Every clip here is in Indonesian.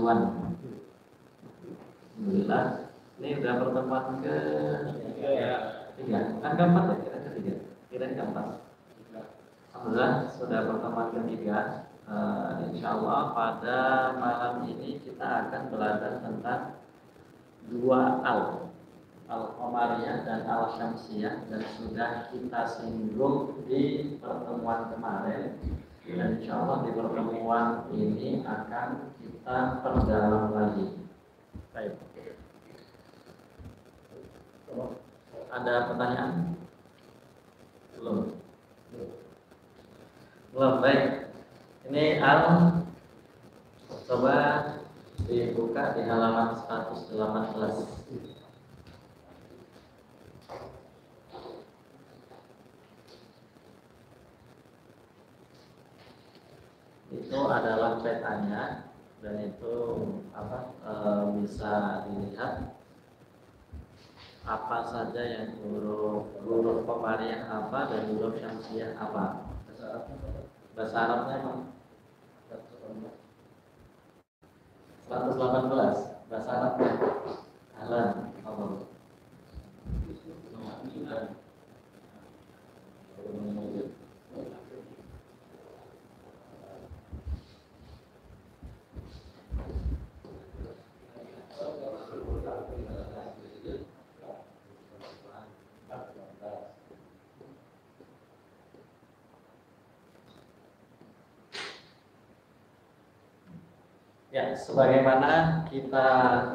mingguan. Alhamdulillah. Ini udah pertemuan ke tiga. Kan keempat ya? Kira ketiga. Kira keempat. Alhamdulillah sudah pertemuan ketiga. Insya Allah pada malam ini kita akan belajar tentang dua al-qamariyah dan al-syamsiyah, dan sudah kita singgung di pertemuan kemarin, dan insya Allah di pertemuan ini akan kita perdalam lagi. Baik. Ada pertanyaan? Belum. Baik. Ini coba dibuka di halaman 118. Itu adalah petanya, dan itu bisa dilihat apa saja yang huruf qamariyah apa dan huruf syamsiyah apa. Bahasa Arabnya apa? 118 bahasa Arabnya. Ahlan. Ya, sebagaimana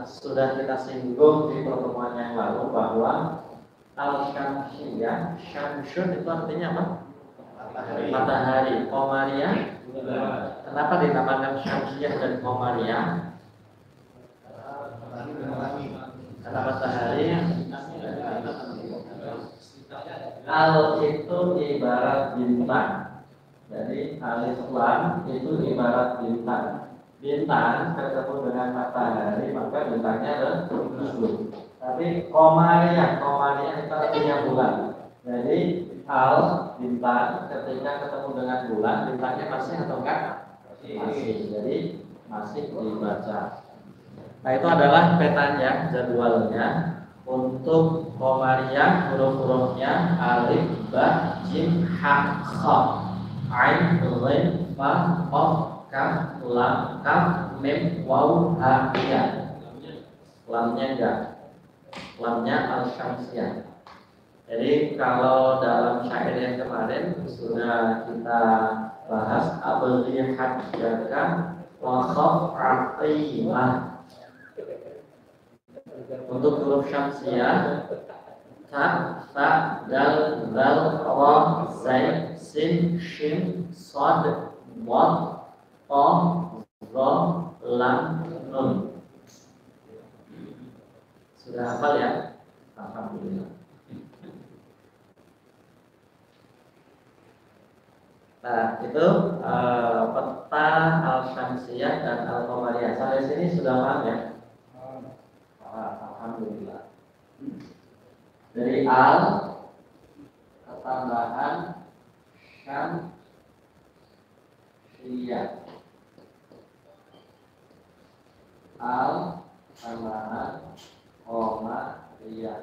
sudah kita singgung di pertemuan yang lalu bahwa al-syamsiyah, syamsun itu artinya apa? Matahari. Qamariyah, kenapa dinamakan syamsiyah dan qamariyah? Karena matahari. Al itu ibarat bintang. Jadi alif lam itu ibarat bintang. Bintang ketemu dengan matahari, maka bintangnya lenyap. Tapi qamariyah itu artinya bulan. Jadi al bintang ketika ketemu dengan bulan, bintangnya masih atau enggak? Masih. Jadi masih dibaca. Nah, itu adalah petanya, jadwalnya. Untuk qamariyah huruf-hurufnya alif, ba, jim, ha, kha, ain, ghain, fa, qaf, kaf, lam, kaf, mim, waw, ha, ya. Lamnya enggak. Lamnya al-syamsiyah. Jadi kalau dalam syair yang kemarin sudah kita bahas, abghi hajjaka wa khaf aqimah. Untuk huruf syamsiyah, ta, fa, dal, zal, ra, zai, sin, shin, sad, dad, ta, za, lam, nun. Sudah hafal ya? Alhamdulillah. Nah, itu peta al-syamsiyah dan al-qamariyah. Sampai sini sudah paham ya? Alhamdulillah. Dari al tambahan syamsiyah. Al tambahan qamariyah.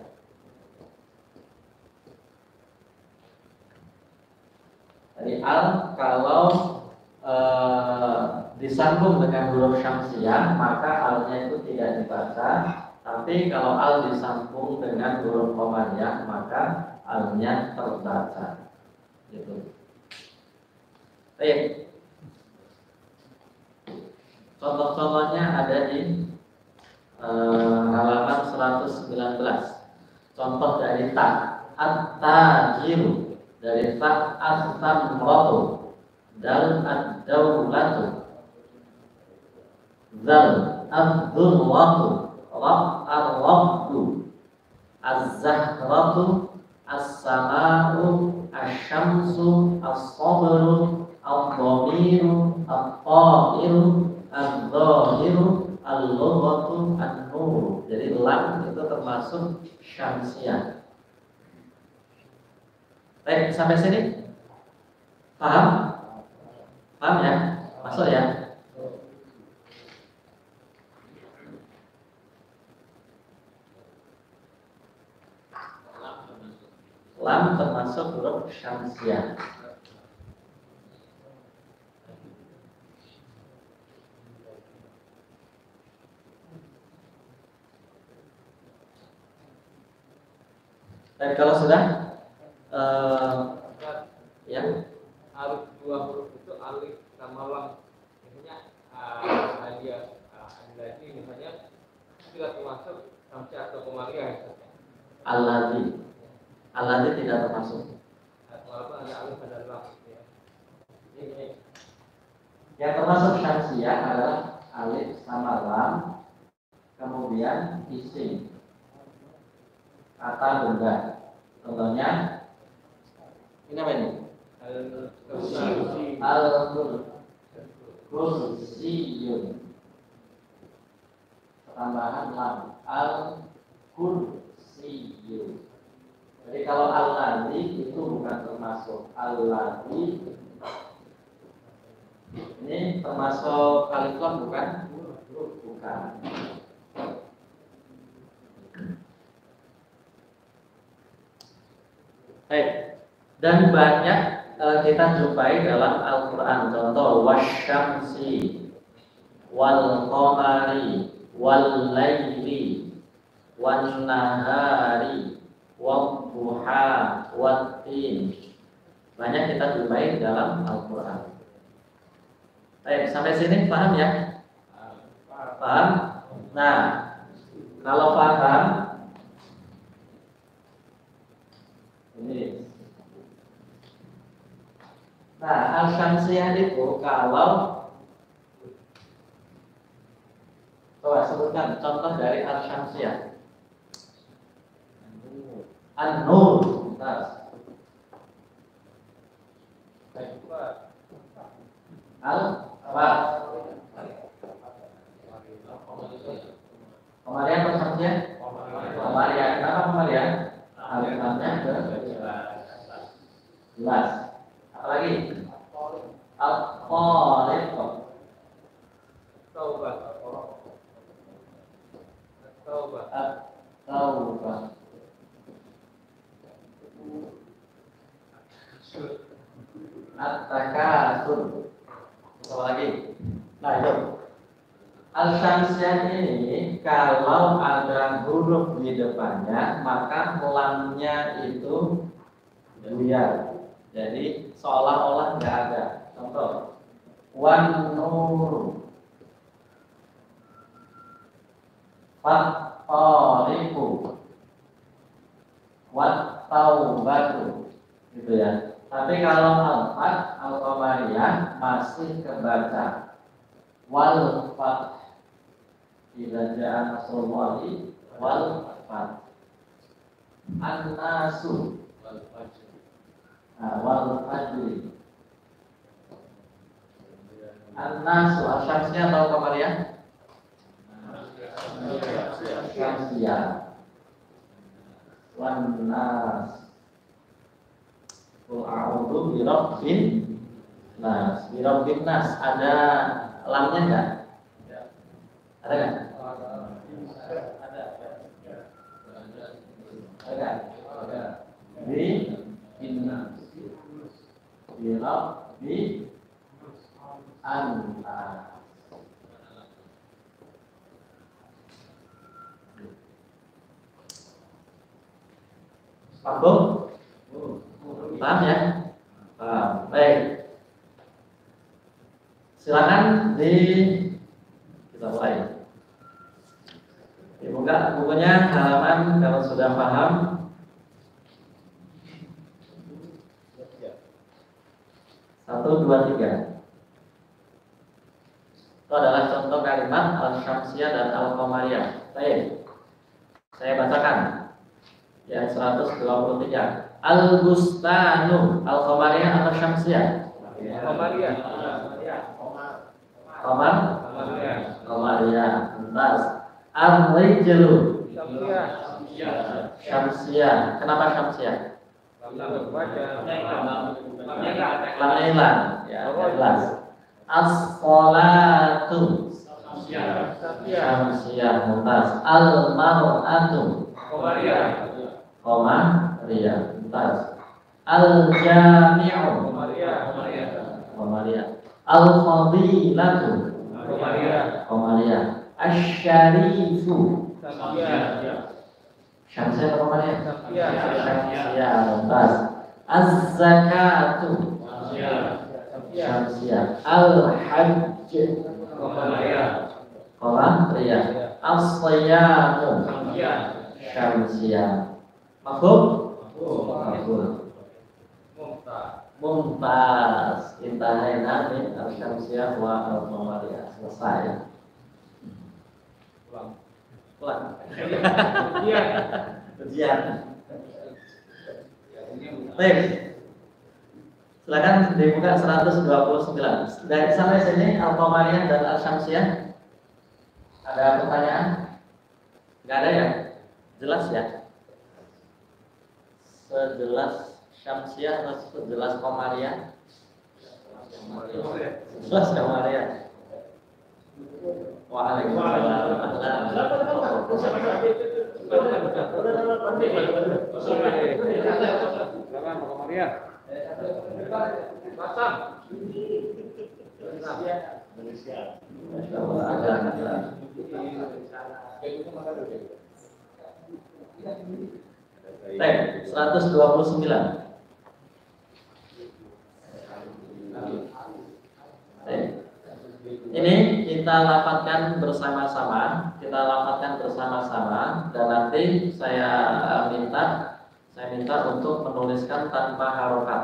Dari al kalau disambung dengan huruf syamsiyah, maka alnya itu tidak dibaca. Tapi kalau al disambung dengan huruf qamariyah, maka alnya terbaca. Gitu. Baik. Contoh-contohnya ada di halaman 119. Contoh dari ta, at-tajiru, dari fa, as-samratu, dal, ad-dawlatu, zal, ad-durwatu, rab, ar-rabdu, az-zahratu, as-sama'u, asy-syamsu, as-sabru, ad-dhamiru, at-ta'iru, ad-dhahiru, al-lughatu, an-nur. Jadi lam itu termasuk syamsiyah. Baik, sampai sini paham? Paham ya? Masuk ya? Lam termasuk huruf syamsiah. Dan kalau sudah ya alif dua huruf itu alif sama lam, misalnya dia lagi misalnya tidak termasuk sampai atau kemariah. Alladzi tidak termasuk. Walaupun ada alif ada lam ya. Ini Yang termasuk syamsiah adalah alif sama lam, kemudian isim kata benda. Contohnya ini apa ini? Al-kursiyun. Tambahan lam, al-kursiyun. Jadi kalau al-ladzi itu bukan termasuk. Al-ladzi ini termasuk alif lam bukan? Bukan. Baik. Dan banyak kita jumpai dalam Al-Quran. Contoh wasyamsi wal qamari wal laili wan nahari wad duha wat tin. Banyak kita jumpai dalam Al-Quran. Baik, sampai sini paham ya? Paham? Nah, kalau paham ini. Nah, al-syamsiyah itu kalau coba sebutkan contoh dari al-syamsiyah. An-nur. Al-apa? Komariah atau syamsiyah? Komariah. Kenapa komariah? Alif-lamnya jelas. Apalagi al-qariq. taubah. At-takasur. Apa lagi? Nah itu al-syamsiyah ini kalau ada huruf di depannya maka lamnya itu buyar. Jadi seolah-olah nggak ada. Contoh, wan nur, fat-tariqu, wat taubatu, gitu ya. Tapi kalau al-fat, al-qamariyah masih kebaca. Wal fat, idza jaa nasrullahi wal fat. An-nasu wal fajri. An-nasu al-syamsiyah atau qamariyah? Syamsiyah. Wan nas. Qul a'udzu birabbin nas. Birabbin nas ada lamnya enggak? Ada enggak? Ada. Bi inna birabbi annas. Paham? Paham ya? Paham. Baik. Silakan kita mulai. Dibuka bukunya halaman kalau sudah paham. Satu, dua, tiga. Itu adalah contoh kalimat al-syamsiyah dan al-qamariyah. Baik. Saya bacakan. Yang 123. Al-bustanu, al-qamariyah atau syamsiyah? Qamariyah. Qamariyah. Entas. Al-rijlu. Syamsiyah. Kenapa syamsiyah? Lamnya hilang. Ya, jelas. As-sholatu. Syamsiyah. Entas. Al-mar'atu. Qamariyah. Mumtaz. Al-Jami'u. Qamariyah. Al-Fadilatu. Qamariyah. Asy-Syarifu. Syamsiyah atau Qamariyah? Syamsiyah. Mumtaz. Az-Zakatu. Syamsiyah. Al-Hajj. Qamariyah. As-Siyamu. Syamsiyah. Mafhum? Mafhum. Mumtaz. Intahaina min al-Syamsiyah wa al-Qamariyah. Selesai. Pulang. Ujian. Baik. Silakan dibuka 129. Dari sampai sini Al-Qamariyah dan Al-Syamsiyah. Ada pertanyaan? Enggak ada ya? Jelas ya? Sejelas Syamsiyah atau sejelas Qamariyah? Jelas Qamariyah. Waalaikumsalam. Baik, 129. Ini kita lafadzkan bersama-sama, dan nanti saya minta untuk menuliskan tanpa harokat.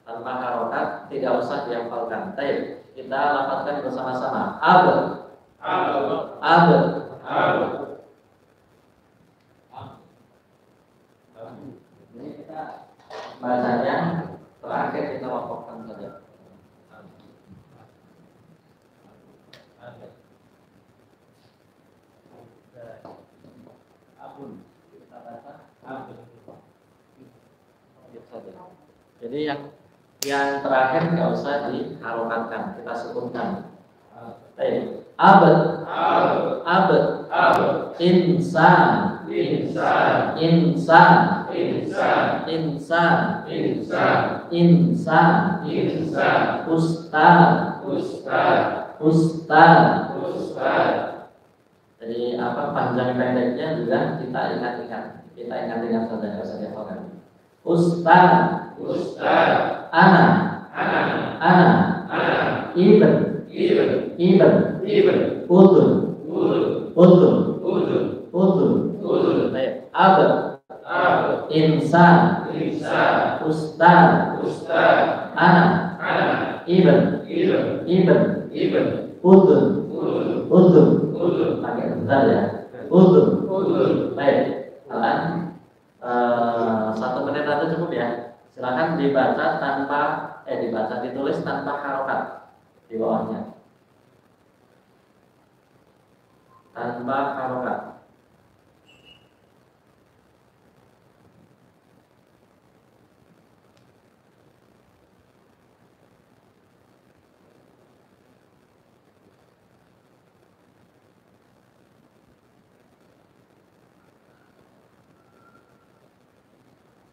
Tanpa harokat, tidak usah dihafalkan. Baik, kita lafadzkan bersama-sama. Ini kita bacanya terakhir kita wakafkan saja. Kita baca jadi yang terakhir nggak usah diharokatkan, kita sukunkan. Baik. Insan. Ustaz. Jadi apa panjang pendeknya juga kita ingat-ingat saja, nggak usah dihafalkan. Ustaz. Ana. Ibn. Udun. Baik. Insan. Ustaz. Ana. Ibn. Udun. Pakai bentar ya. Udun. Baik. Alan. 1 menit aja cukup ya. Silakan ditulis tanpa harokat di bawahnya. Tanpa harokat.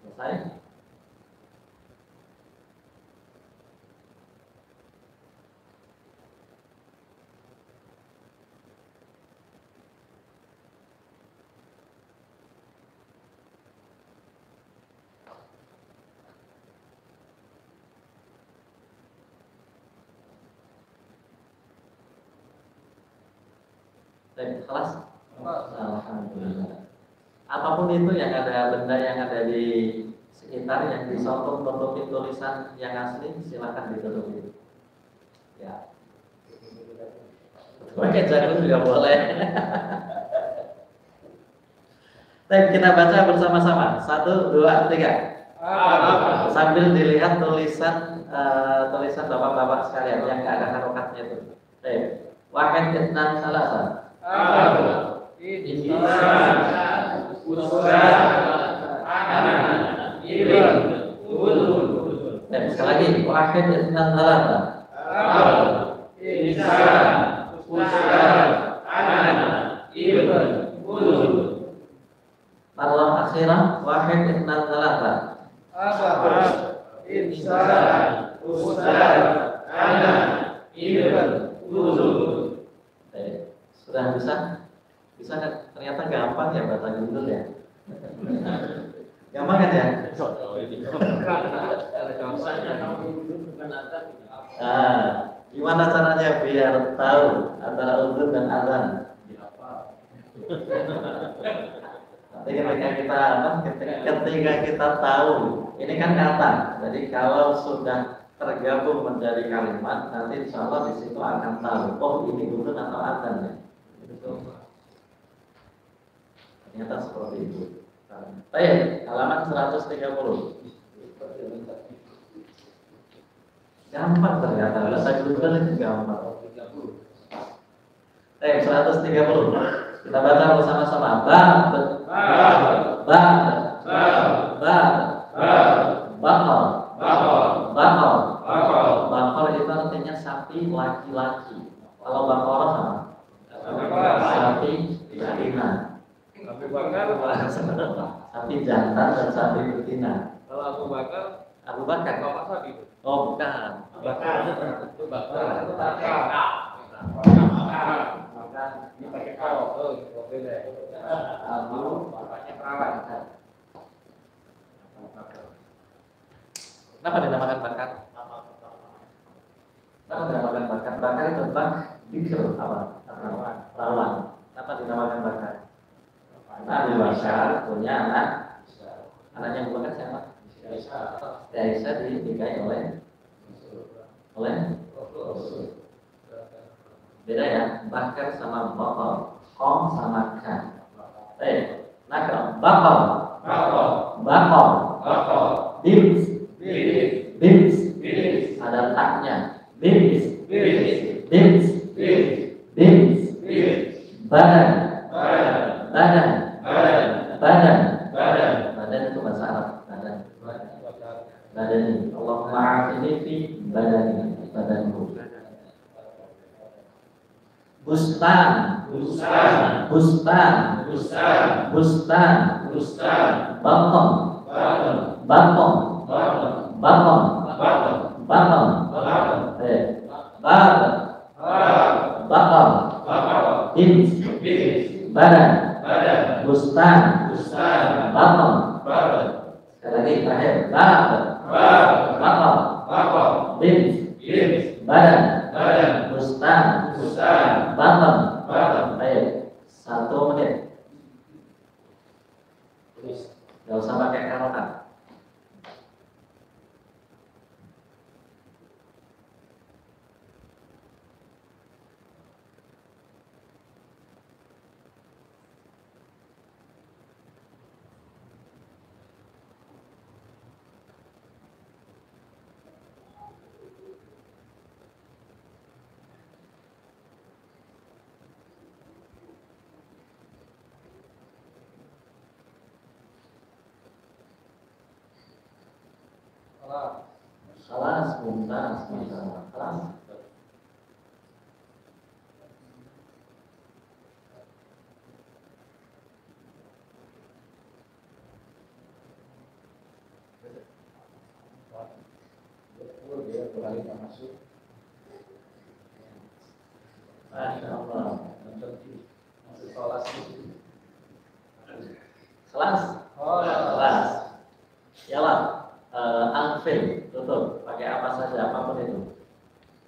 Selesai? Baik, kelas. Alhamdulillah. Apapun itu yang ada benda yang ada di sekitar yang bisa untuk menutupi tulisan yang asli, silakan ditutupi. Ya. Pakai jarum juga boleh. Baik, kita baca bersama-sama. 1, 2, 3. Sambil dilihat tulisan bapak-bapak sekalian yang nggak ada harokatnya itu. Baik. Wahid, itnan, salasa. Sekali lagi, wahid, itnan, salasa. Marwah akhirah, wahid. wahid isnan salasa. Abah, insan, ustaz, anak, ibn, guru. Sudah bisa? Bisa kan? Ternyata gampang ya bahasa Gundul ya. Gampang kan ya? Gimana caranya biar tahu antara uzur dan azan? Ketika kita tahu, ini kan kata. Jadi kalau sudah tergabung menjadi kalimat, nanti insya Allah di situ akan tahu. Oh, ini uzur atau azan ya. Ternyata seperti itu. Baik, halaman 130. Gampang ternyata, bahasa Gundul itu gampang. Baik, 130. Kita baca bersama-sama. Bakor itu artinya sapi laki-laki. Kalau bakor sama sapi betina. Sapi jantan dan sapi betina. Kalau Abu Bakar Bapak sapi. Oh bukan. Itu bakar. Ini pakai kau. Oh, beda. Abu Bapaknya perawan. Kenapa dinamakan bakar? Kenapa dinamakan bakar? Bakar itu tentang bikir apa? Rawan. Kenapa dinamakan bakar? Nabi Bakar punya anak. Anaknya Abu Bakar siapa? Aisyah dinikahi oleh beda ya. Bakar sama bakar, kom sama kan. Nakal bakar, bins, ada taknya, bins, badan itu bahasa Arab. Badan ini, Allahumma afini fi badanku. Bustan, bakar, bins, badan, bustan, baton. Sekali lagi terakhir, bakar, bins, badan, bustan, baton. Baik, 1 menit. Gak usah pakai karotan. Kelas, mumtaz, masalah kelas. Masya Allah. Kelas. Yalah. Anfil, tutup. Pakai apa saja, apapun itu.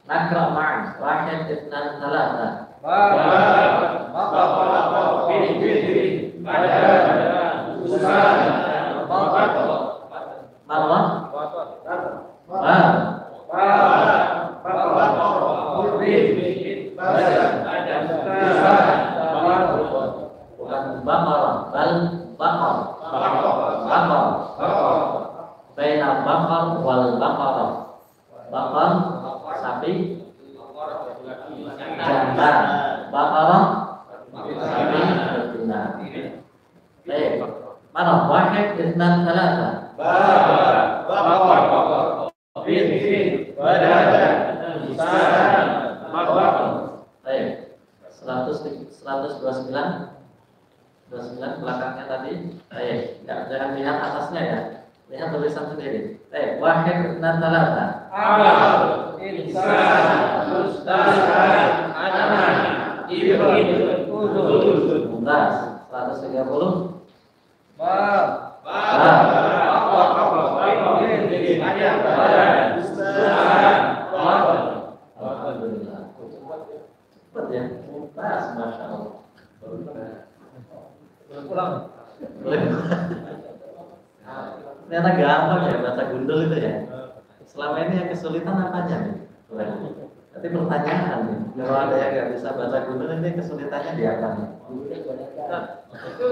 Nakra ma'an, wahid, isnan, salasa. Bukan bakar, bal bakar. Baina bakar wal bakar. Bakar sapi jantan, bakar sapi betina. Baik. Mana wahid isnan salasa? Baik. 129 belakangnya tadi. Baik. Jangan lihat atas Lihat tulisan sendiri. Wahid dan talata. Abad, insan, ustaz, anak, ibu, uzur. Mumtaz. 130. Bab, Alhamdulillah. Cepat ya. Mumtaz, masya Allah. pulang. Ternyata gampang ya bahasa gundul itu ya. Selama ini yang kesulitan apanya nih? Tapi pertanyaan nih, kalau ada yang nggak bisa bahasa gundul ini kesulitannya di apa nih? Nah, itu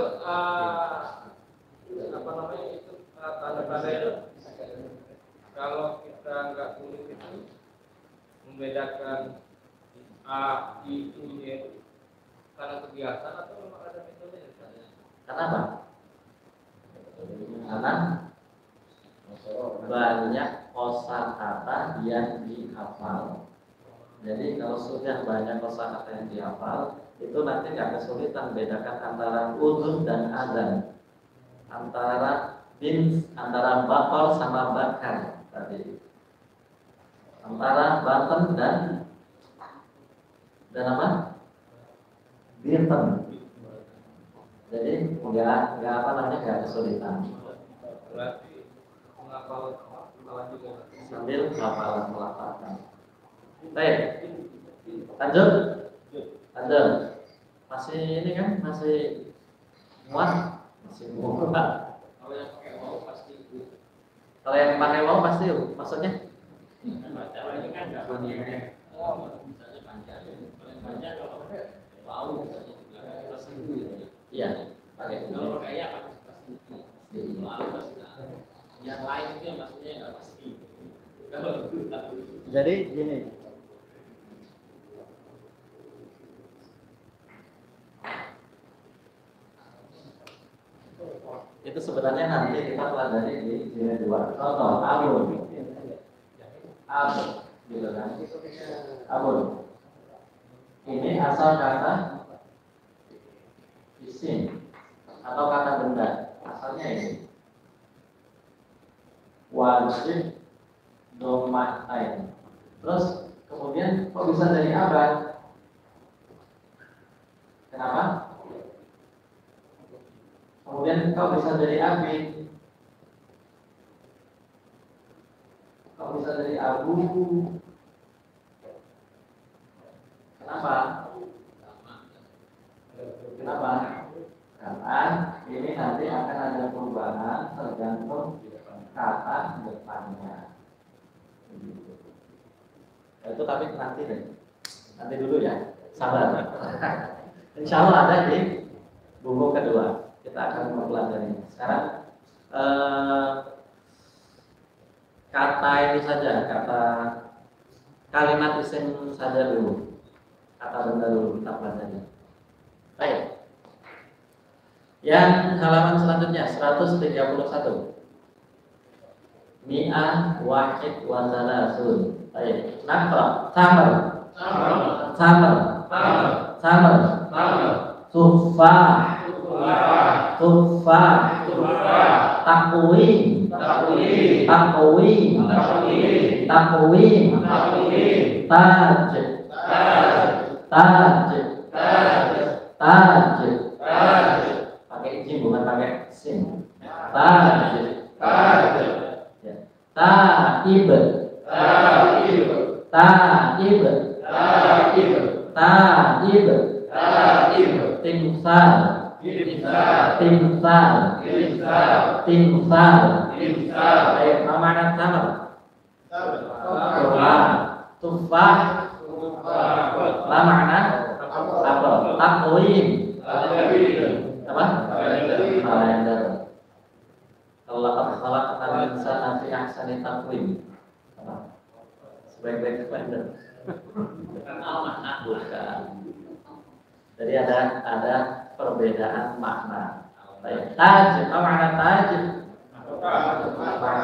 apa namanya itu tanda-tanda itu kalau kita nggak tulis itu membedakan A, I, U, Y karena kebiasaan atau memang ada metodenya? Kenapa? Karena banyak kosakata yang dihafal. Jadi kalau sudah banyak kosakata yang dihafal, itu nanti nggak kesulitan bedakan antara udhun dan adzan, antara antara bakal sama bakar tadi, antara baten dan apa? Binten. Jadi nggak apa namanya nggak kesulitan. Berarti menghafal juga. Sambil hafalan melafalkan. Baik, lanjut. Masih ini kan masih muat, masih muat. Kalau yang pakai wow pasti itu. Kalau yang pakai wow pasti maksudnya? Kalau ini kan nggak panjang. Misalnya panjang. Panjang kalau pakai wow misalnya juga pasti itu. Iya, pakai. Kalau kayak pasti itu. Yang lain itu yang maksudnya nggak pasti. Jadi gini, Itu sebenarnya nanti kita pelajari di jilid 2. Contoh, abun, gitu kan? Abun. Ini asal kata isim atau kata benda. Asalnya ini. Wajib domain. Terus kemudian kok bisa dari abad? Kenapa? Kemudian kau bisa dari abid, kau bisa dari abu. Kenapa? Kenapa? Karena ini nanti akan ada perubahan tergantung kata depannya. Itu tapi nanti deh. Nanti dulu ya. Sabar. Insya Allah ada di buku kedua. Kita akan mempelajari. Sekarang kata ini saja, kata kalimat isim saja dulu, kata benda dulu kita pelajari. Baik. Yang halaman selanjutnya 131. Mi'ah wahid wa salasun. Baik. Naqra. Samar. Tufah. Takwim. Taj. Pakai izin bukan pakai sin. Taj. Ya. Taib. Timsal. Baik, mana sama? Tufah. Apa makna? Apa? Takwim. Apa? Kalender. Allah khalaqal insana fi ahsani taqwim. Apa? Sebaik-baik kalender. Bukan. Jadi ada perbedaan makna. Baik. Taj, apa makna taj?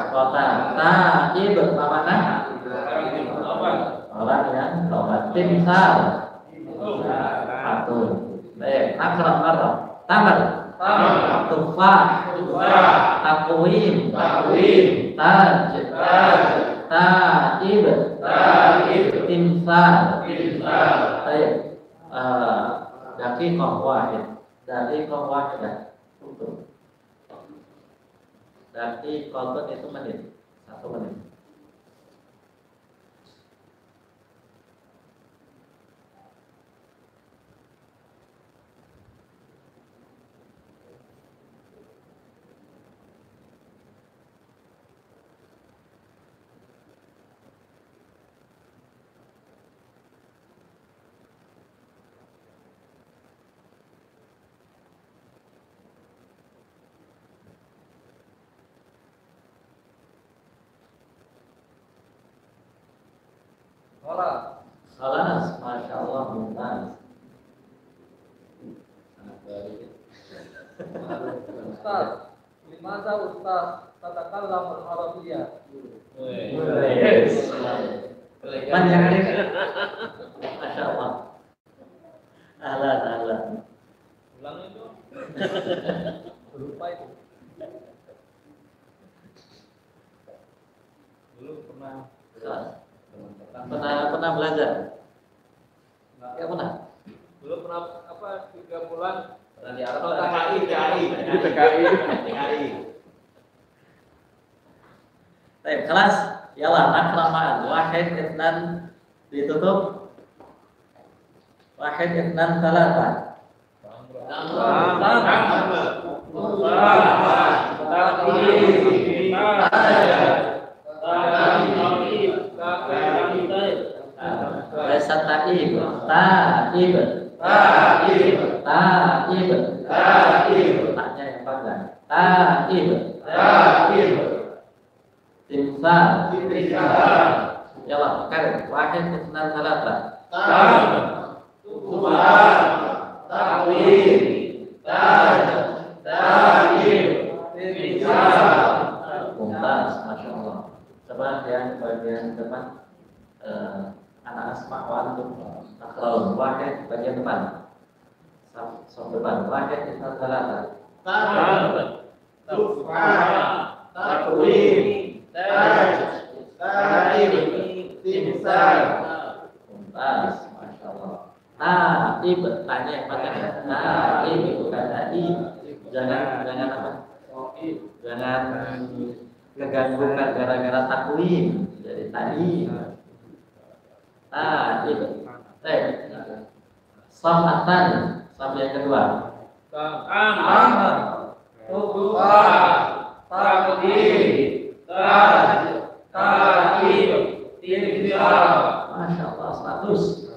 Kota. Taib, apa makna? Orang yang tobat. Timsal. Patung. Baik. Akram marah. Tamar. tufah, takwim, taj, taib, timsal. Baik. Daqiqah wahid. Daqiqah wahidah. Untuk daqiqah itu menit. 1 menit. Salas, masya Allah, mumtaz. Ustaz, limaza Ustaz tatakallamul Arabiyyah? Banyak kali. Masya Allah. Ahlan. Ulang itu. Lupa itu. Dulu pernah belajar. Ya pernah. Dulu pernah 3 bulan Di Arab. TKI. Baik, kelas. Yalah, nakramaan. Wahid, itsnan, ditutup. Wahid, itsnan, salasa. Taib. Taknya yang panjang. Taib. Timsal. Yalah, karet. Wahid, itsnan, salasa. Mumtaz, masya Allah. Coba yang bagian depan, anak asma untuk akhlaun. Wahid bagian depan, soft depan. Wahid itsnan salasa. Mumtaz, masya Allah. Taib, tanya yang panjang. Taib bukan taib. Jangan apa? Jangan kegangguan gara-gara takwim. Jadi taib. Taib. Samatan. Sam yang kedua. Masya Allah, 100.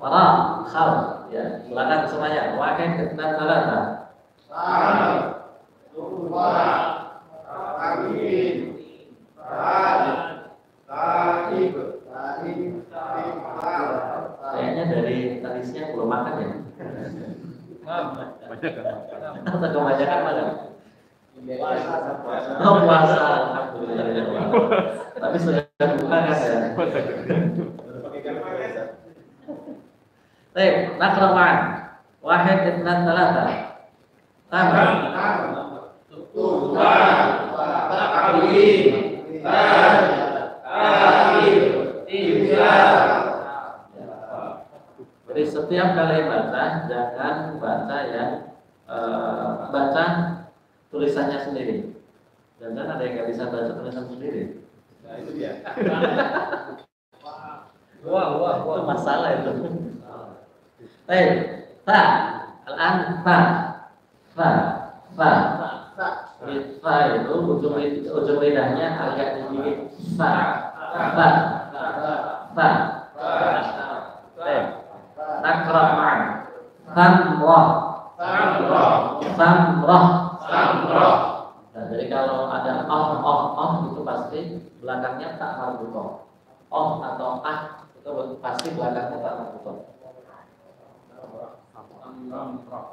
Para khal, ya, silakan semuanya. Wahid, itsnan, salasa. Kayaknya dari tadi siang belum makan ya. Atau kebanyakan makan. Oh, puasa. Alhamdulillah. Tapi sudah buka kan ya. Baik, nakrawan. Wahid, itsnan, salasa. Tambah. Jadi setiap kali baca jangan baca yang baca tulisannya sendiri. Jangan ada yang nggak bisa baca tulisan sendiri. Nah, itu dia. Wah. Itu masalah itu. Baik, fa, al-an fa. Fa itu ujung lidahnya agak digigit. Fa. Nakra ma'an. Samrah. Nah, jadi kalau ada itu pasti belakangnya tak marbutoh. Atau itu pasti belakangnya tak marbutoh. Samrah.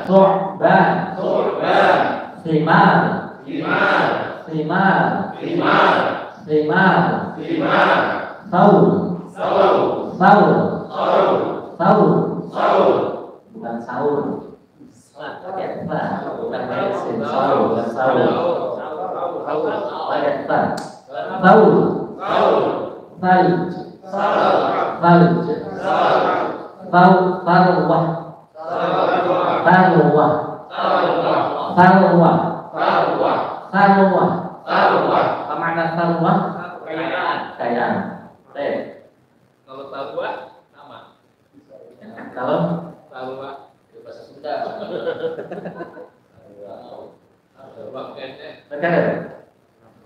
Su'ban. Simar. Simar. Simar. Simar. Simar. Saur. Saur. Saur. Saur. Saur. Saur. Bukan sahur. Pakai ta. Bukan pakai sin. Saur. Bukan sahur. Pakai ta. Saur. Saur. Salj. Saur. Salj. Farwah. Sarwa. Farwah. Sarwa. Farwah. Sarwa. Farwah. Sarwa. Apa makna farwah? Kekayaan. Kekayaan. Baik. Kalau sarwa sama. Kalau Sarwa Bahasa Sunda. sarwa kayaknya sekarang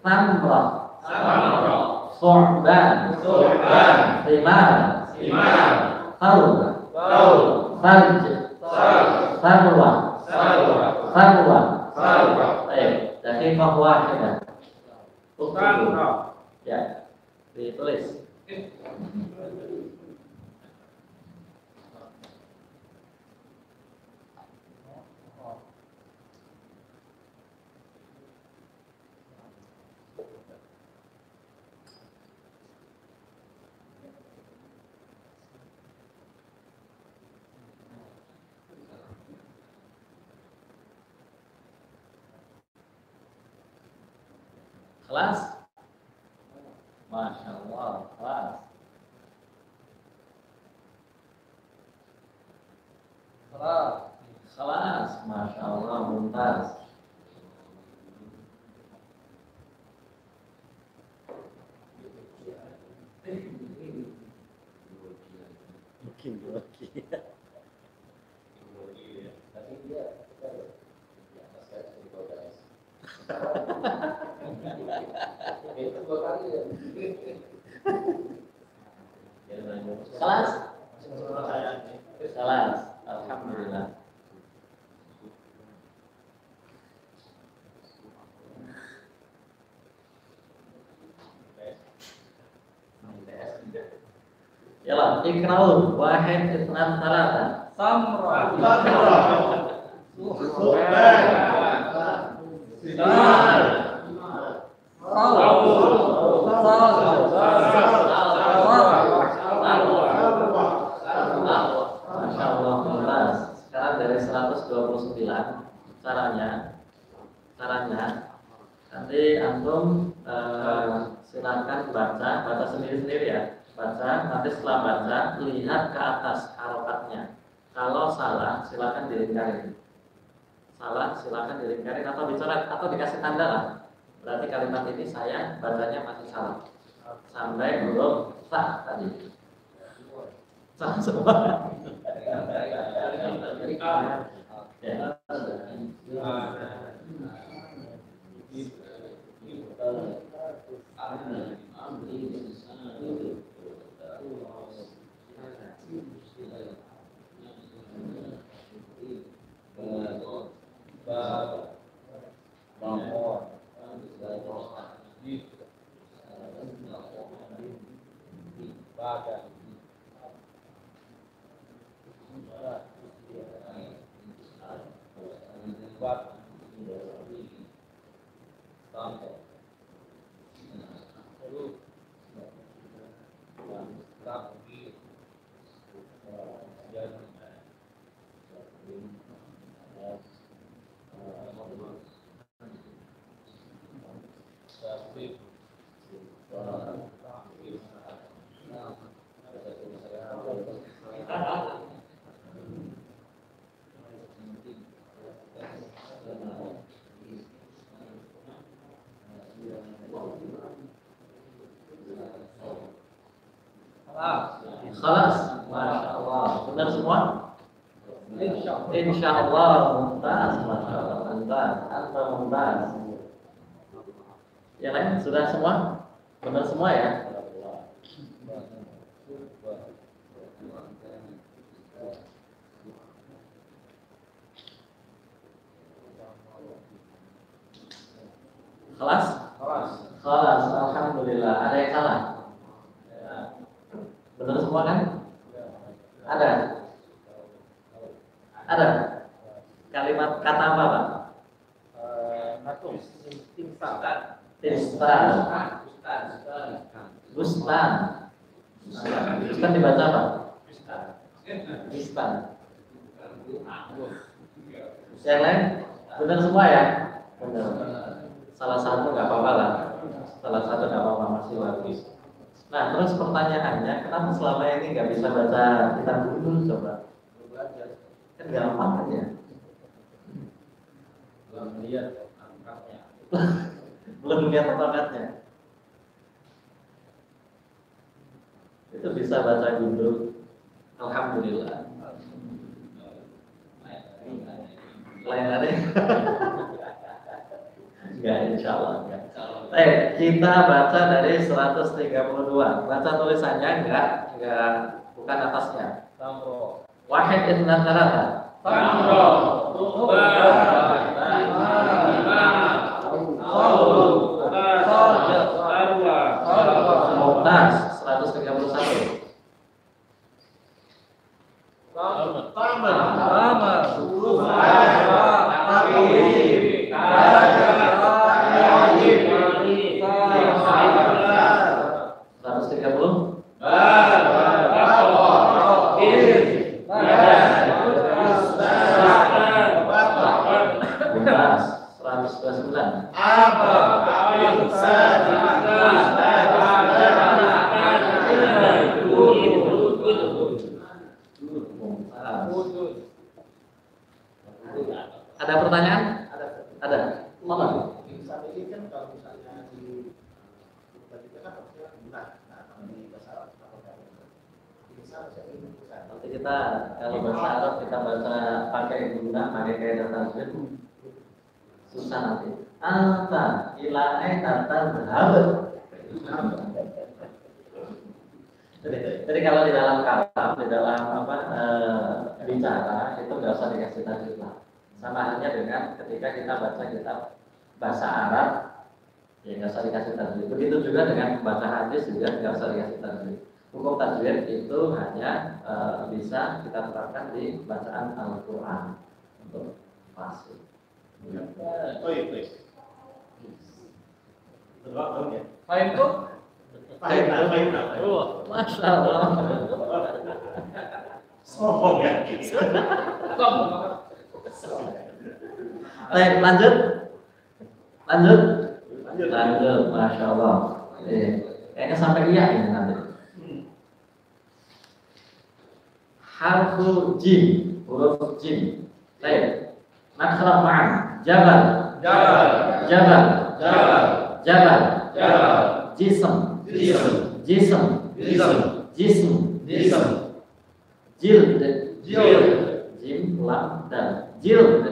Samrah. Samra. Su'ban. Su'ban. Simar. Simar. Saur. Saur. Salj. Sarwa. Farwah. Sarwa. Farwah. Sarwa. Baik. Jadi bahwa ya. Samra. Ya. Ditulis. Kelas. Masya Allah, kelas. Salah. Kelas, Masya Allah, mumtaz. Mungkin grogi. Tapi dia di atas garis di bawah garis. Itu 2 kali ya. Kelas. Kelas. Alhamdulillah. Yalah, ikra'u wahid isnan salata. Samra. Su'ban. Simar. Masya Allah, kelas. Sekarang dari 129 caranya nanti antum silakan baca sendiri-sendiri ya. Baca, nanti setelah baca lihat ke atas harokatnya. Kalau salah silakan diringkarin. Salah silakan diringkarin atau dicoret atau dikasih tanda lah. Berarti kalimat ini saya bacanya masih salah. Sampai belum sah tadi. Salah semua. Ya. Khalas, Masya Allah. Benar semua? Insya Allah mumtaz, Masya Allah, mumtaz, atau mumtaz. Yang lain sudah semua? Benar semua ya? Khalas? Khalas, alhamdulillah. Ada yang salah? Benar semua kan? Ada? Ada? Kalimat kata apa Pak? Tistan. Bustan. Bustan dibaca apa? Bustan. Yang lain benar semua ya? Benar. Salah satu nggak apa-apa lah. Salah satu nggak apa-apa, masih bagus. Nah, terus pertanyaannya, kenapa selama ini nggak bisa baca kitab dulu coba? Kan gampang aja. Belum lihat angkatnya. Belum lihat angkatnya. Itu bisa baca dulu. Alhamdulillah. Lain ada? Enggak, insya Allah enggak. Kita baca dari 132. Baca tulisannya enggak, bukan atasnya. Samro. Wahid itsnan tsalasa. Samro. Mumtaz 131. Ada pertanyaan? Ada. Mohon. Saat ini kan kalau misalnya di kita kan harusnya bulan, nah kalau di bahasa Arab apa bisa saya ini bukan. Nanti kita kalau bahasa Arab kita baca pakai guna, pakai kaidah tajwid. Susah nanti. Anta ila aina tadhhab. Jadi kalau di dalam kalam, di dalam bicara itu nggak usah dikasih tajwid lah. Sama halnya dengan ketika kita baca kitab bahasa Arab, ya nggak usah dikasih tajwid. Begitu juga dengan membaca hadis juga nggak usah dikasih tajwid. Hukum tajwid itu hanya bisa kita terapkan di bacaan Al-Quran untuk fasih. Oh iya, please. Terlalu ya. Fahim tuh? Fahim. Masya Allah. Sombong ya. Baik, lanjut. Masya Allah. Kayaknya sampai iya ini nanti. Harfu jim, huruf jim. Baik. Nakhrah ma'an. Jabal. Jism. Jild. Jim, lam, dal. Jild.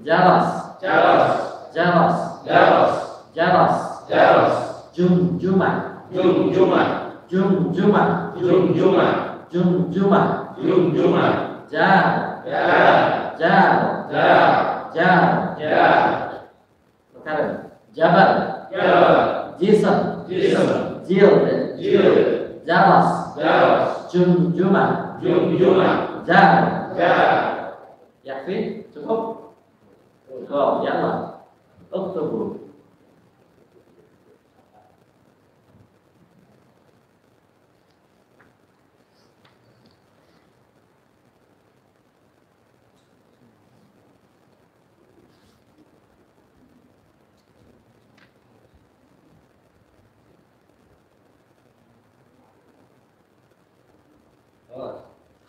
Jaras. Jumjumah. Jabal. Jism. Jild. Jaras. Jumjumah. Yakfi? Cukup? Oh, ya Allah. Uktubu.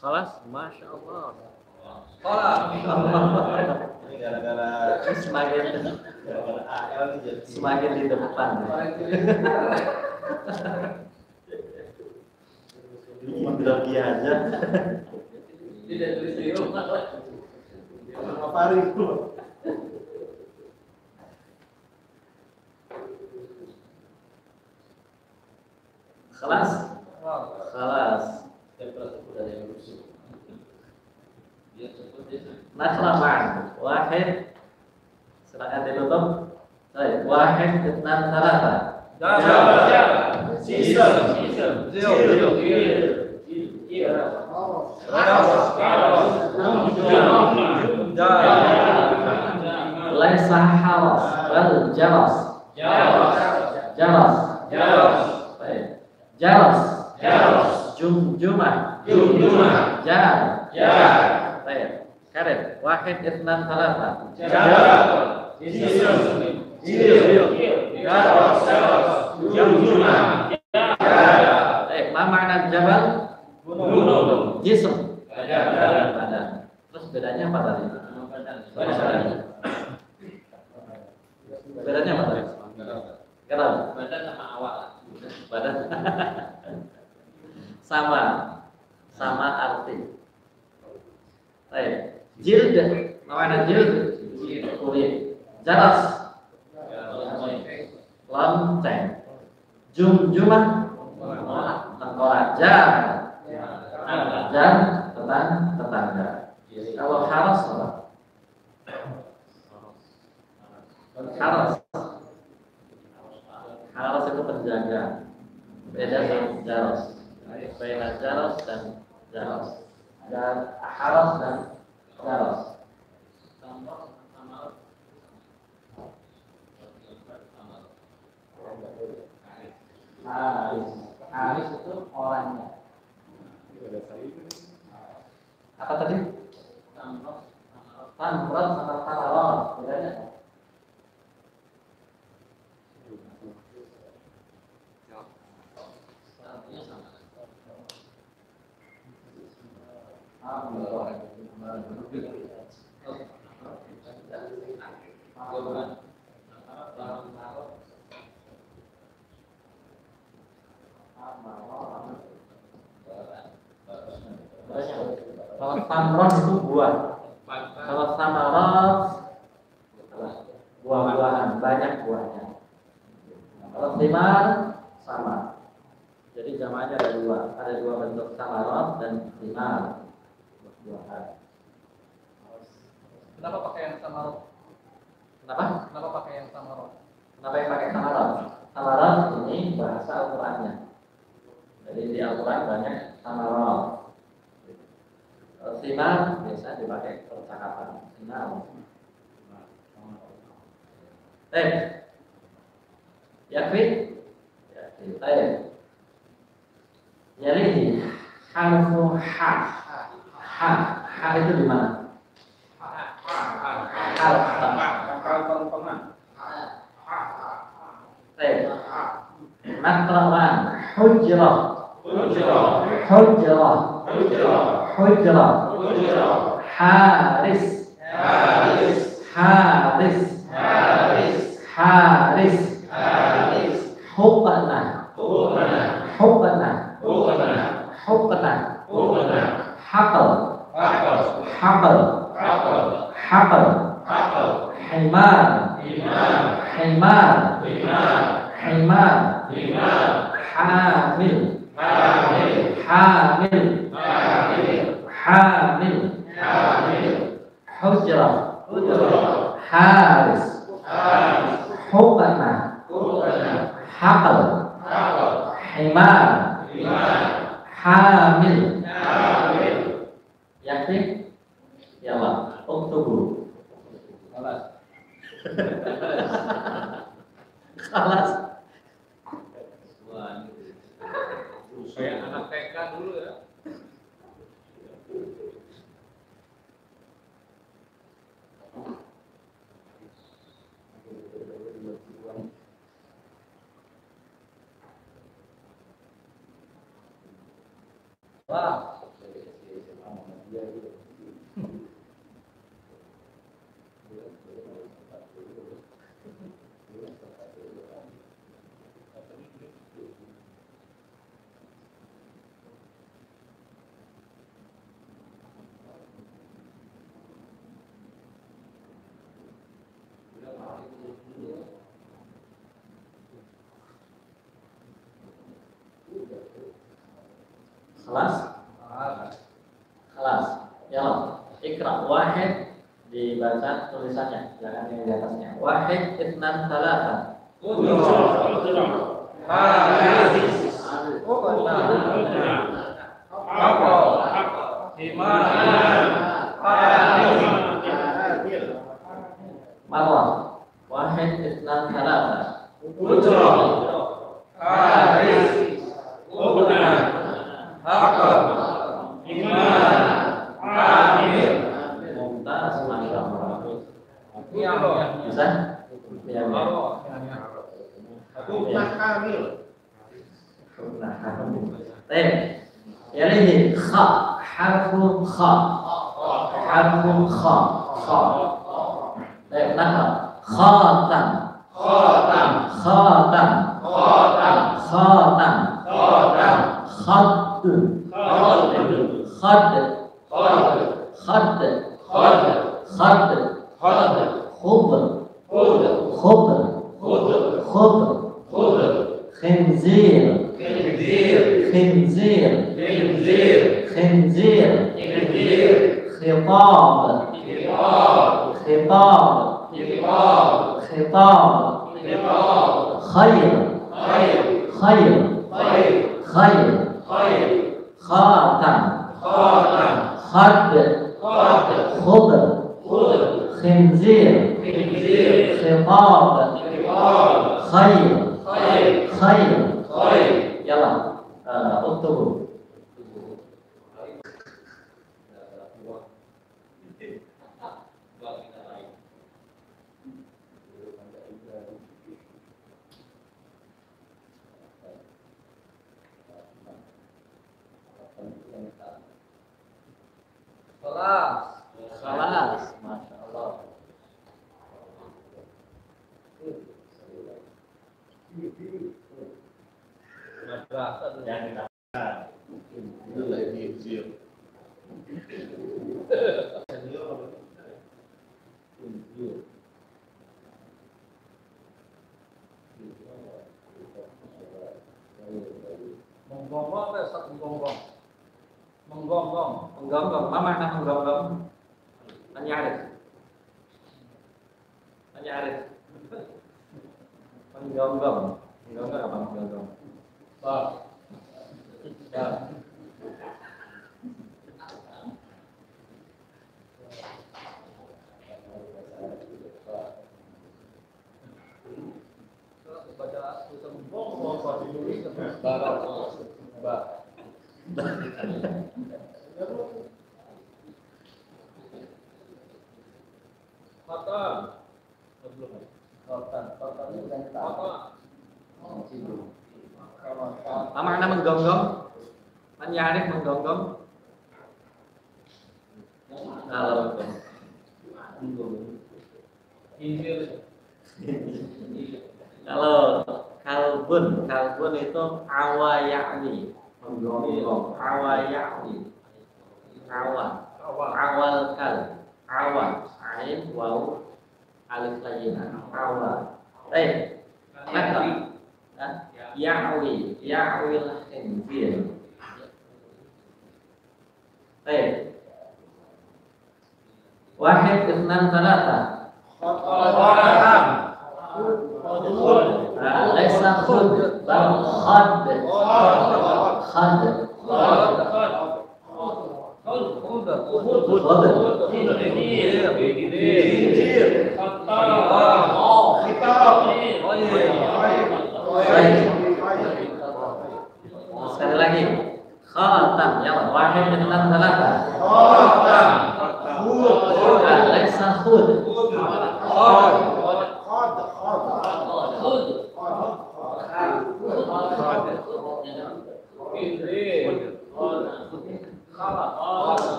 Khalas, Masya Allah. Ini gara-gara Semakin di depan. Ini cuma grogi aja. Tidak tulis di rumah. Sama Farid itu. Khalas. Nakhrah wahid. Silakan ditutup. Baik, wahid, itsnan, tsalasa. laisa haras bal jaras. Jaras. Baik. Jaras. Jumjumah. Jar. Baik. Karet. Wahid itsnan thalatha. Baik. Ma makna jabal? Jism. Badan. Terus bedanya apa tadi? Bedanya apa tadi? Kenapa? Badan sama awak. Badan. sama arti. Baik. Jild, mana jild? Kulit. Jaras, lonceng. Jumjumah, tengkorak. Jar, tetangga. Kalau haras apa? Haras itu penjaga. Beda dengan jaros. Beda jaros dan jaros. Dan haras dan jaros. Haris itu orangnya. Apa tadi? Tamrod sama tamarod. Bedanya apa? Kalau tamron itu buah. Kalau tamarot buah-buahan, banyak buahnya. Kalau thimar sama. Jadi jamaknya ada dua bentuk tamarot dan thimar. Buah-buahan. Kenapa pakai yang samarot? Kenapa? Kenapa pakai yang samarot? Kenapa yang pakai tamarot? Tamarot ini bahasa Al-Qur'annya. Jadi di Al-Qur'an banyak tamarot. Thimar biasa dipakai percakapan. Thimar. Yakfi. Jadi harfu ha. Ha itu di mana? Makraman hujrah. Haris. Hukna. Haqal. Himar. Hamil. Hujrah. Haris. Hukna. Haqal. Himar. Hamil. Yakin? Ya Allah. Uktubu. Kelas. Kayak anak TK dulu ya. Wah. Kelas. Ya Allah. Ikra. Wahid dibaca tulisannya, jangan yang di atasnya. Wahid itsnan thalatha. Marwah. thalatha. Ujrah, haris, ubna, hakam, iman, amir. Mumtaz, masya Allah. Bisa? Ya, Hukmah hamil. Nah, baik. Yalihi kha, harfun kha, harfun kha, kha. Baik, nakal. Khatam, Khatam, khatam, khatam, khatam, khatam, khadd, khadd, khadd, khadd, khadd, khadd, khadd, khadd, khudr, khudr, khudr, khudr, khudr, khudr, khinzir, khinzir, khinzir, khinzir, khinzir, khinzir, khitab, kitab, khitab, kitab, khitab, kitab, khair, khair, khair, khair, khair, khair, khatam, khatam, khadd, khadd, khudr, khudr, khinzir, khinzir, khitab, kitab, khair, khair, khair. khair. Yalla, uktubu. Kelas. Khalas, masya Allah. Madrasah tuh. Yang kita Itu lagi zil. Menggonggong apa ya? Ustaz? Menggonggong. Menggonggong. menggonggong. Apa makna menggonggong? Tanya Arif. Tanya Arif. Menggonggong. Menggonggong apa menggonggong? Bang. Ya. Baca tulisan menggonggong kalau ditulis barat. Bang. Khatam. Belum. Khatam. Khatam ini bukan khatam. Apa makna menggonggong? Tanya Arif menggonggong. Kalau Injil. kalau kalbun itu awayani, menggonggong, awayani, awal kal, awal, ain, waw, alif layinan, awal. Baik, nakal, ya'wi, ya'wil khinzir. Baik. Wahid, ithnan, thalatha. Khatam, Laisa khud, bal khad. Khad. Sekali lagi. Khatam, ya wahid, ithnan, thalatha. Laisa khud.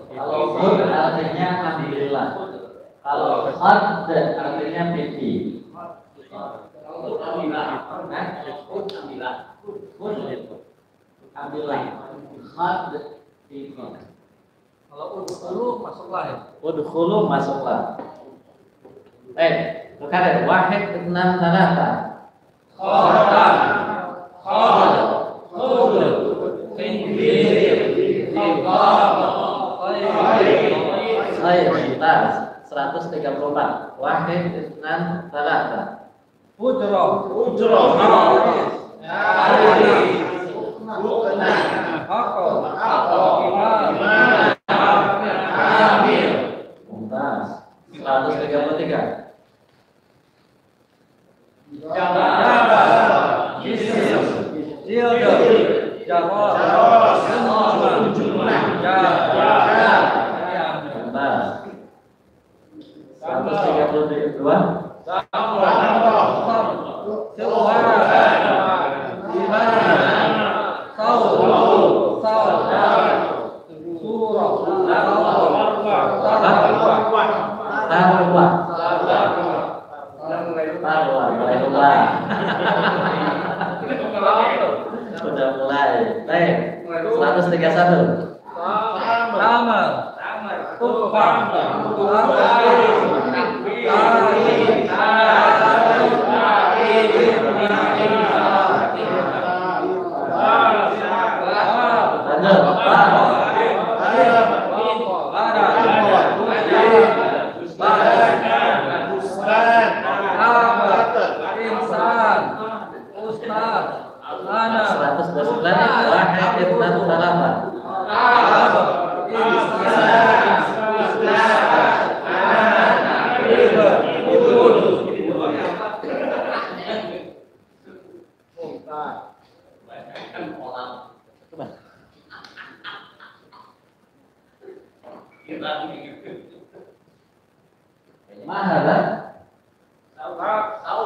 Kalau khud artinya alhamdulillah. Kalau khad artinya pipi. Ambillah. Khad pipi. Kalau udhulu masuklah ya. Udkhulu masuklah. Bukan wahid, ithnan, thalatha. khatam, khad, khudr, khinzir, kitab, Khair, mumtaz. 134. Wahid, ithnan, thalatha. Ujrah. ujrah, haris, ubna, Hakam. iman, amir. Mumtaz. 133. Sudah mulai. Baik. 131. Sama. Tukang. Mahal kan? Mahal kan?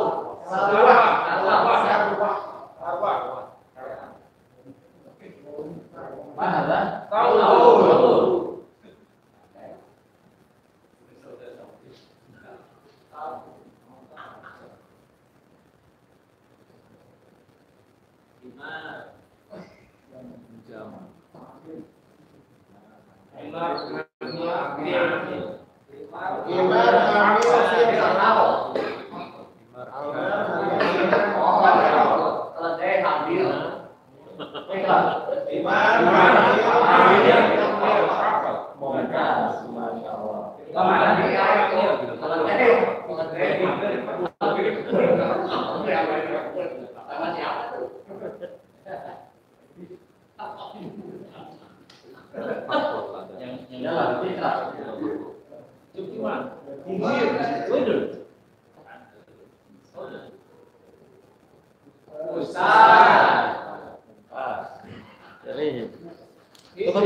Tutup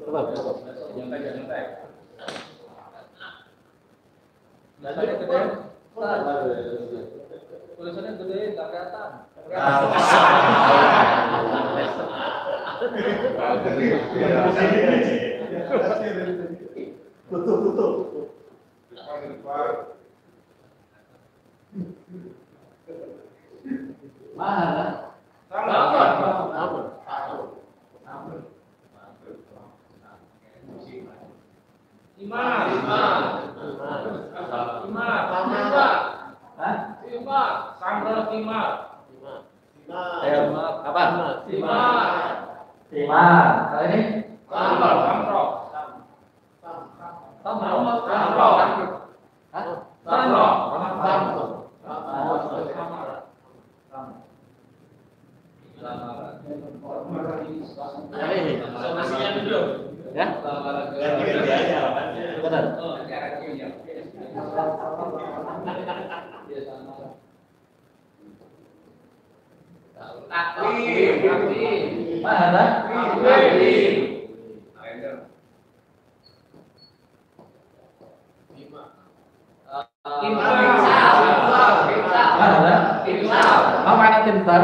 bukannya tutup. Tulisannya gede, nggak kelihatan. Tutup. Mahal kan? Apa? Timar. Kalau ini? Ya? Benar. Mahal kan? Apa yang pintar?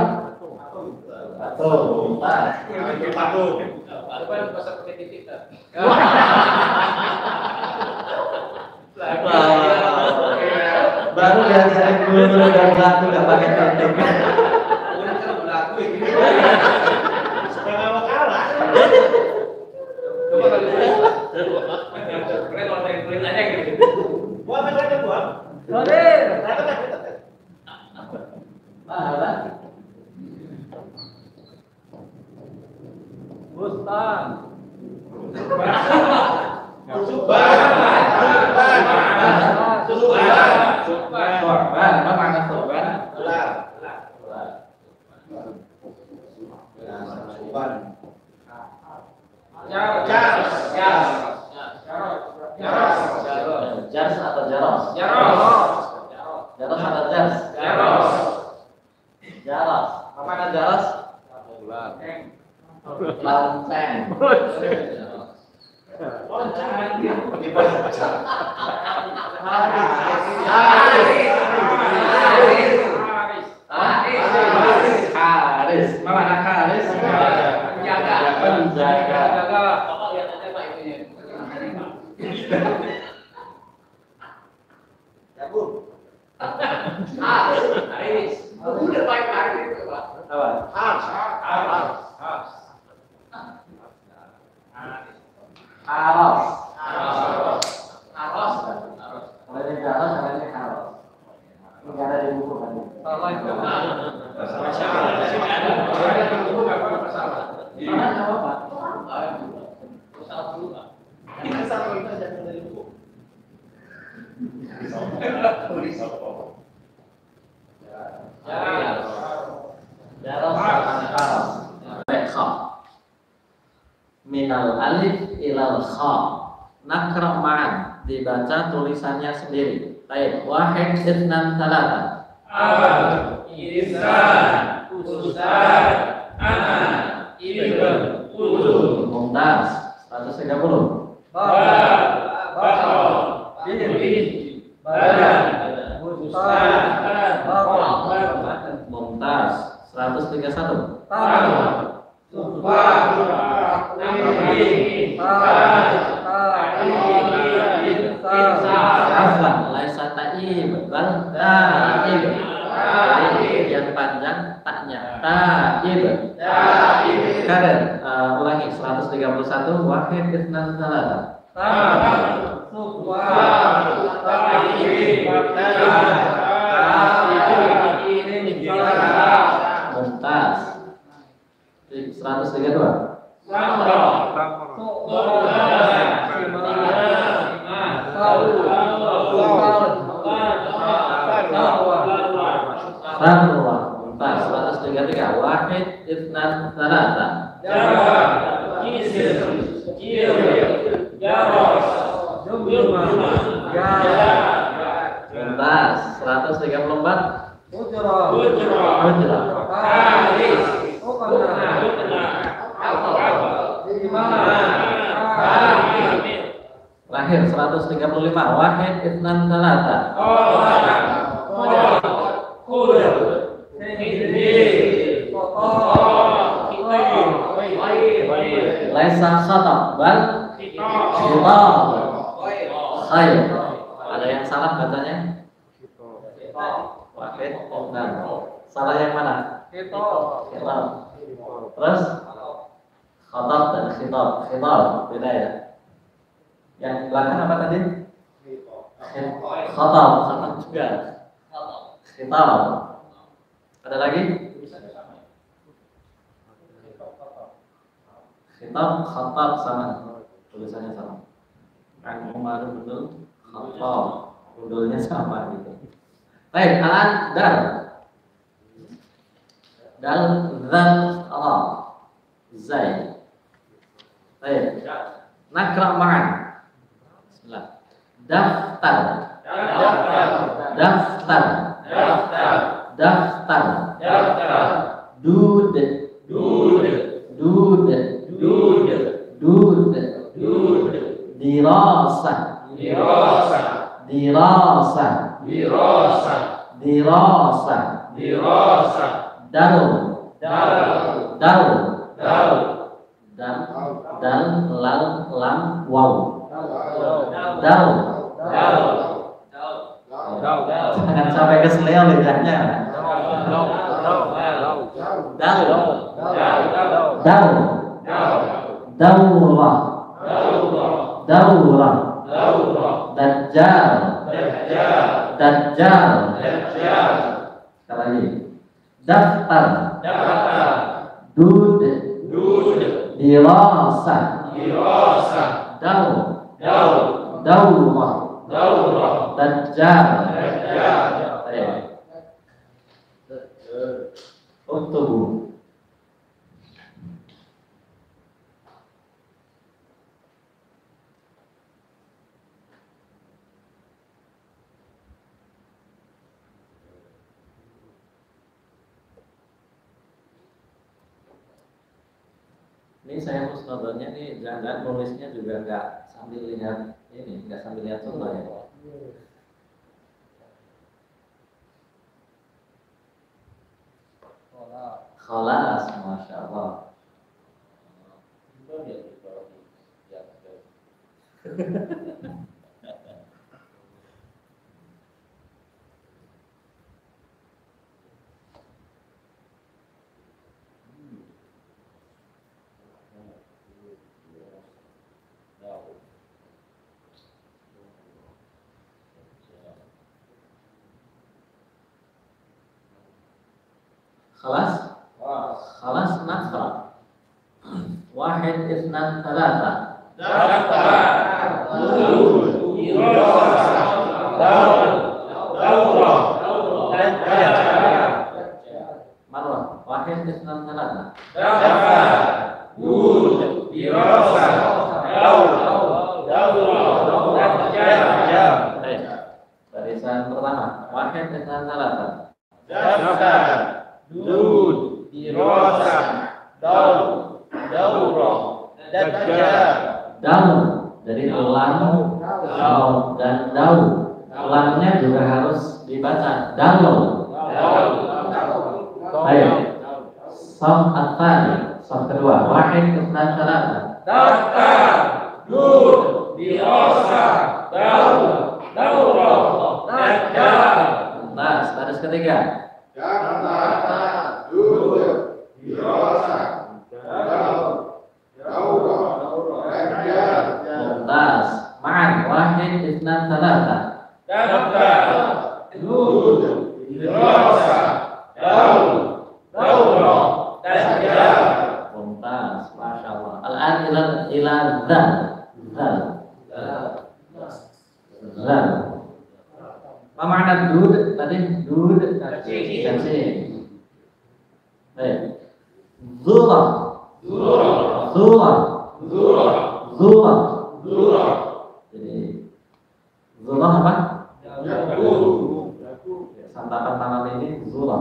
Baru diajarin guru dan belaku nggak pakai teknik. Mahal kan? Bustang. Sorban, apa makna sorban? Jars atau jaros? Jaros atau Lonceng. Haris. Mana Haris? Penjaga. Bapak lihat aja Pak itunya. Ya Bu. Haris. Udah baik hari itu Pak. Apa? Harus. Aros. Aros. Kalau ini Aros, kalau ini Aros. Ini nggak ada di buku kan? Salah itu. Mana nggak apa-apa. Salah dulu Pak. Ini sama itu aja dari buku. Daros sama Aros. Kha. Minal alif ilal kha. Nakra ma'an. Dibaca tulisannya sendiri. Baik, wahid itsnan tsalata. Abad, Ihsan, Ustaz, Anak, Ibn, Udu, Mumtaz. 130. Bakal, Diri, Badan, Ustaz, Bapak, Mumtaz. 131. Tamu, Subah, Nabi, Afwan, laisa ta'ib, bal ta'ib. Jadi yang panjang taknya ta'ib. Kader, ulangi 131 wahid itsnan tsalata. Mumtaz. 132. Sarwa. Mumtaz. 133 wahid itsnan tsalata. Mumtaz. 134 Hujrah. Terakhir 135 wahid itsnan tsalata. Laisa khatab bal khitab. Khair. Ada yang salah bacanya? Wahid itsnan. Salah yang mana? Khitab. Terus khatab dan khitab. Khitab beda ya. Yang belakang apa tadi? Khatab, khatab juga. Khitab. Ada lagi? Khitab, khatab sama. Tulisannya sama. Kan Umar betul. Khatab. Udulnya sama gitu. Baik, alan dal. Dal zal Allah. Zai. Baik. Nakra ma'an. Bismillah. Daftar. Daftar. Daftar. Dud. Dirasah. Darum. Dal lam waw. Dal. Jangan sampai kesleo lidahnya. Dal. Daurah. Dajjal. Sekali lagi. Daftar. Dud. Dirasah. Daurah. Dajjal. Uktubu. Ini saya husnudonnya nih, jangan nulisnya juga nggak sambil lihat ini, nggak sambil lihat contoh ya. Khalas, masya Allah. Khalas, khalas nakra. Wahid isnan thalatha. Marwah, wahid isnan thalatha. Barisan pertama, wahid isnan thalatha. Daun, jadi ulang daun dan daun. Ulangnya juga harus dibaca daun. Ayo, som at-tani, som kedua. Wahid isnan thalatha. Nah, status ketiga. Mumtaz. Ma'an, wahid isnan thalatha. Mumtaz, masya Allah. Al-an ila dzal. Dzal. Apa makna dud tadi? Dud cacing. Baik. Zura. Jadi zura apa? Santapan malam ini zura.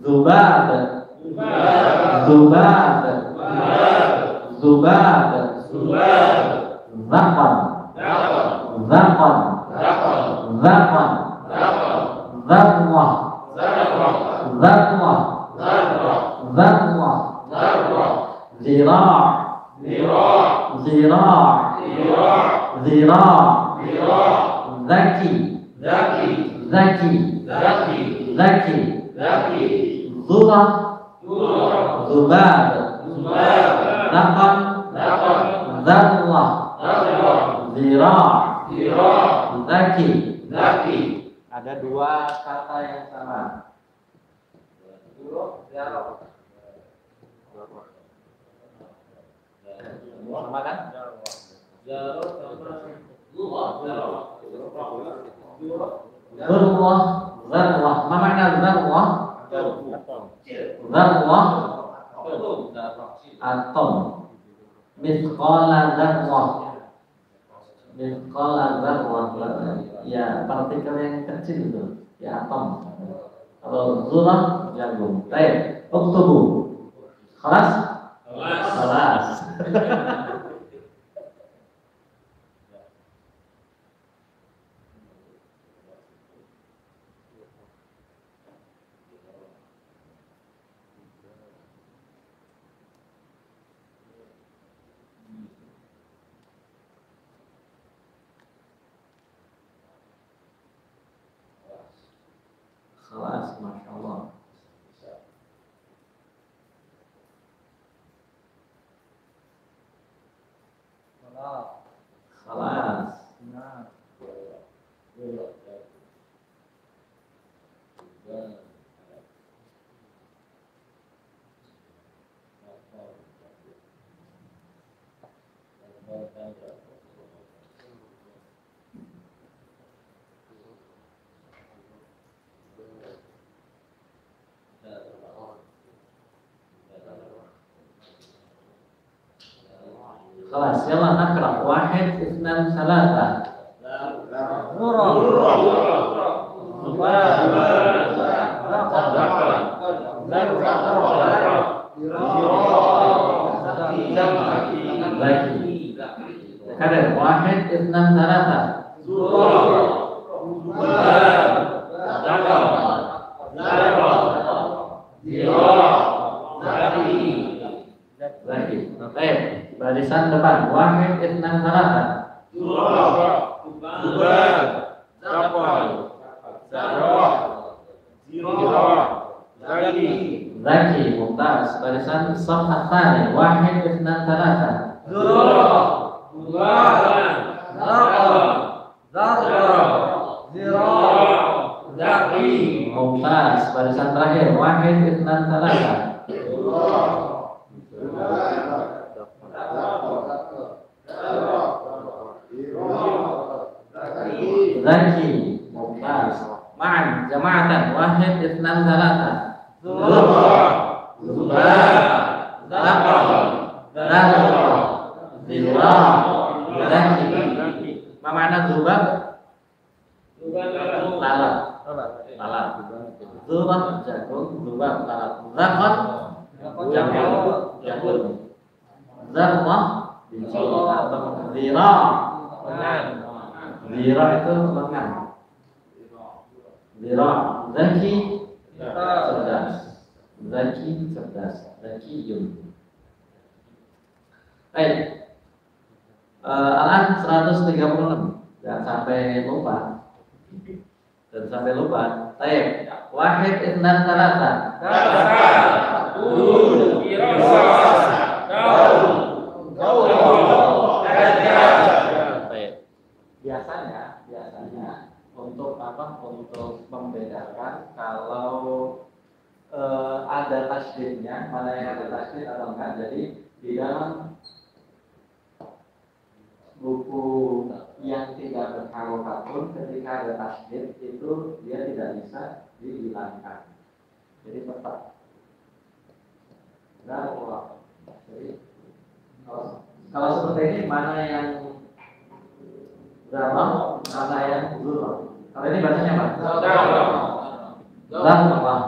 Zubab. Zakon. Ada dua kata yang sama. Sama kan? Zarwah. Apa makna zarwah? Zarwah atom. Mithqala zarwah. Ya, partikel yang kecil itu, ya atom. Kalau zurah jagung. Baik, uktubu. Khalas? Khalas. Khalas, masya Allah. Khalas. Khalas, yalla nakra. Wahid isnan thalatha. Zura. barisan depan. Wahid, itsnan, tsalatsa. Zurah, Zubab, Zakal, Zarah, Zirah, Zaki, Zaki, mumtaz. Barisan shaf tsani. Wahid, itsnan, tsalatsa. Zurah, Zubab, Zakal, Zarah, Zirah, Zaki, Mumtaz. Barisan terakhir. Wahid, itsnan, tsalatsa. Zaki, mumtaz. Ma'an, jama'atan. Wahid, itsnan, tsalatsa. Zurah, Zubab, Zakal, Zarah, Zirah, Zaki. Ma makna zubab? Lalat. Lalat. Zurah jagung, zubab lalat. Zakal jagung. Zarah biji atau zirah. Zirah itu lengan. Zirah. Zaki cerdas. Zaki cerdas. Zakiyun. Baik. Al-an 136. Jangan sampai lupa. Dan sampai lupa. Baik. Wahid, itsnan, tsalatsa. Kasa, Dul, Irasa, Daun, Gaul, Dajjal. Baik. Biasanya untuk apa? Untuk membedakan kalau ada tasydidnya, mana yang ada tasydid atau enggak. Jadi di dalam buku yang tidak berharokat pun ketika ada tasydid itu dia tidak bisa dihilangkan. Jadi tetap. Jadi kalau seperti ini mana yang Zarah, mana yang Zurah? Kalau ini bacanya apa? Zarah.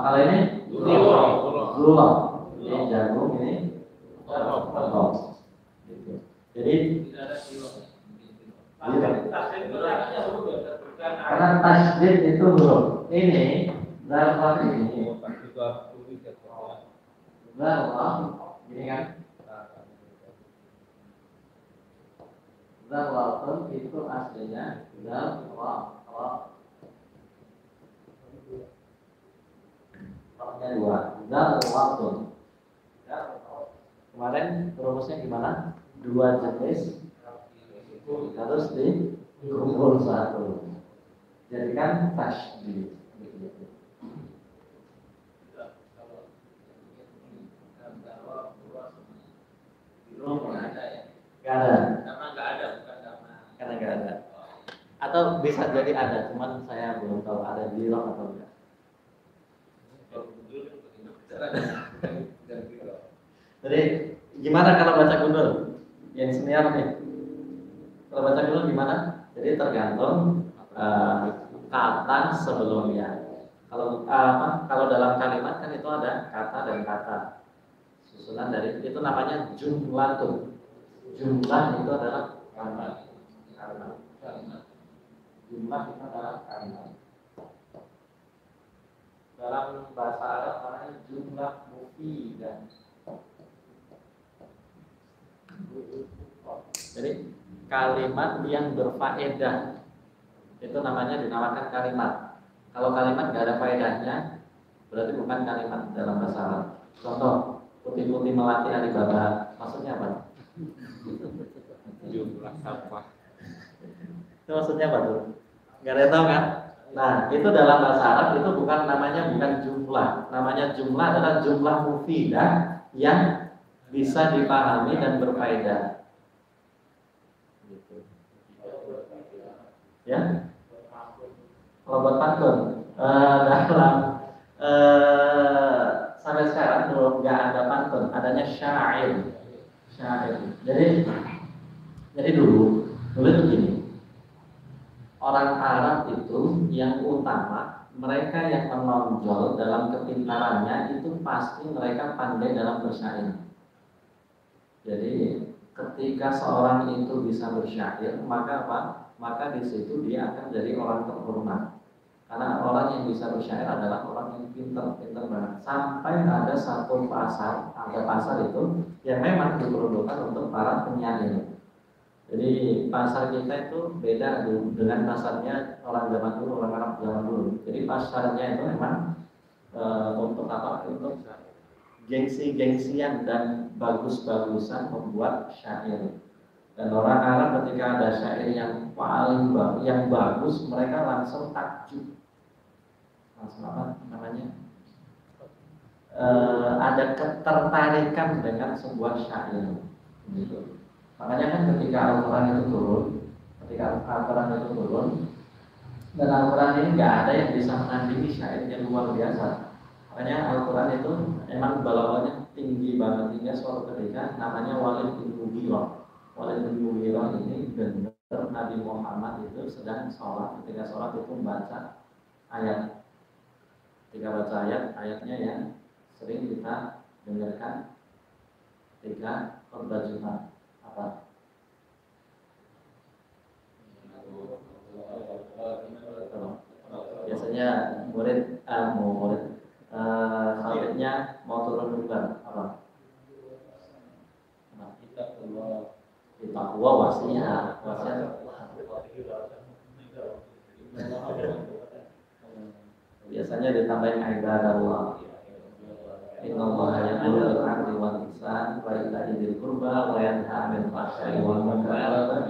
Kalau ini Zurah. Ini jagung, ini Zarah. Jadi karena tasydid itu huruf. Ini Zarah ini. Zarah ini kan. Zarwatun itu aslinya Zarwatun. Roknya 2. Zarwatun. Kemarin rumusnya gimana? 2 jenis harus dikumpul satu. Jadi kan tasydid. Gak ada. Karena nggak ada. Atau bisa jadi ada, cuman saya belum tahu ada di roh atau enggak. Jadi gimana kalau baca gundul? Yang senior nih. Kalau baca gundul gimana? Jadi tergantung kata sebelumnya. Kalau dalam kalimat kan itu ada kata dan kata. Susunan dari itu namanya jumlatun. Jumlah itu adalah kalimat. Jumlah itu adalah kalimat. Dalam bahasa Arab namanya jumlah mufidah. Jadi kalimat yang berfaedah itu namanya dinamakan kalimat. Kalau kalimat nggak ada faedahnya berarti bukan kalimat dalam bahasa Arab. Contoh, putih-putih melati Alibaba, maksudnya apa? Jumlah sampah. Itu maksudnya apa tuh? Nggak ada yang tahu kan? Nah, itu dalam bahasa Arab itu bukan jumlah. Namanya jumlah adalah jumlah mufidah yang bisa dipahami dan berfaedah. Gitu. Ya? Kalau buat pantun, dalam sampai sekarang belum nggak ada pantun, adanya syair. Jadi dulu itu gini. Orang Arab itu yang utama, mereka yang menonjol dalam kepintarannya itu pasti mereka pandai dalam bersyair. Jadi ketika seorang itu bisa bersyair, maka apa? Maka di situ dia akan jadi orang terhormat. Karena orang orang yang bisa bersyair adalah orang yang pintar banget. Sampai ada satu pasar, ada pasar itu yang memang diperuntukkan untuk para penyair. Jadi pasar kita itu beda dengan pasarnya orang zaman dulu, orang Arab zaman dulu. Jadi pasarnya itu memang untuk apa? Untuk gengsi-gengsian dan bagus-bagusan membuat syair. Dan orang Arab ketika ada syair yang paling yang bagus, mereka langsung takjub. Langsung apa namanya? Ada ketertarikan dengan sebuah syair. Gitu. Makanya kan ketika Al-Quran itu turun, dan Al-Quran ini nggak ada yang bisa menandingi syairnya luar biasa. Makanya Al-Quran itu emang balaghahnya tinggi banget, hingga suatu ketika namanya Walid bin Mughirah. Walid bin Mughirah ini benar Nabi Muhammad itu sedang sholat, ketika sholat itu membaca ayat. Ketika baca ayatnya yang sering kita dengarkan ketika khutbah Jumat. Apa? Biasanya murid sahabatnya mau turun duluan apa? Kita wasiat. Biasanya ditambahin ibadallah. Innallaha ya'muru bil 'adli wal ihsan wa ita'i dzil qurba wa yanha 'anil fahsya'i wal munkar wa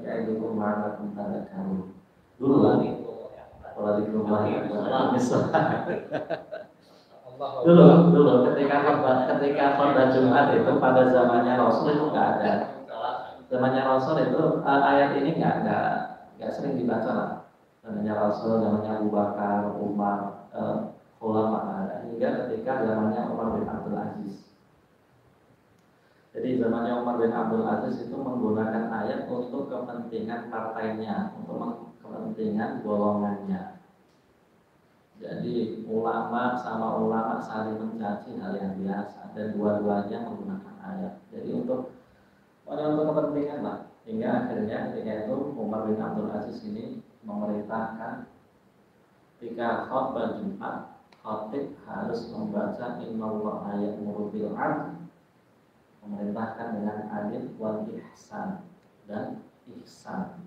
ya'idukum la'allakum tadhakkarun. Dulu lagi. Kalau di rumah dulu ketika khutbah Jumat itu pada zamannya Rasul itu nggak ada. Zamannya Rasul itu ayat ini nggak sering dibaca lah. Zamannya Rasul, zamannya Abu Bakar, Umar, ulama ada, hingga ketika zamannya Umar bin Abdul Aziz. Jadi zamannya Umar bin Abdul Aziz itu menggunakan ayat untuk kepentingan partainya, untuk kepentingan golongannya. Jadi ulama sama ulama saling mencaci hal yang biasa, dan dua-duanya menggunakan ayat. Jadi untuk kepentingan lah. Hingga akhirnya ketika itu Umar bin Abdul Aziz ini memerintahkan ketika khutbah Jumat, khatib harus membaca innallaha ya'muru bil 'adli, memerintahkan dengan adil wal ihsan dan ihsan.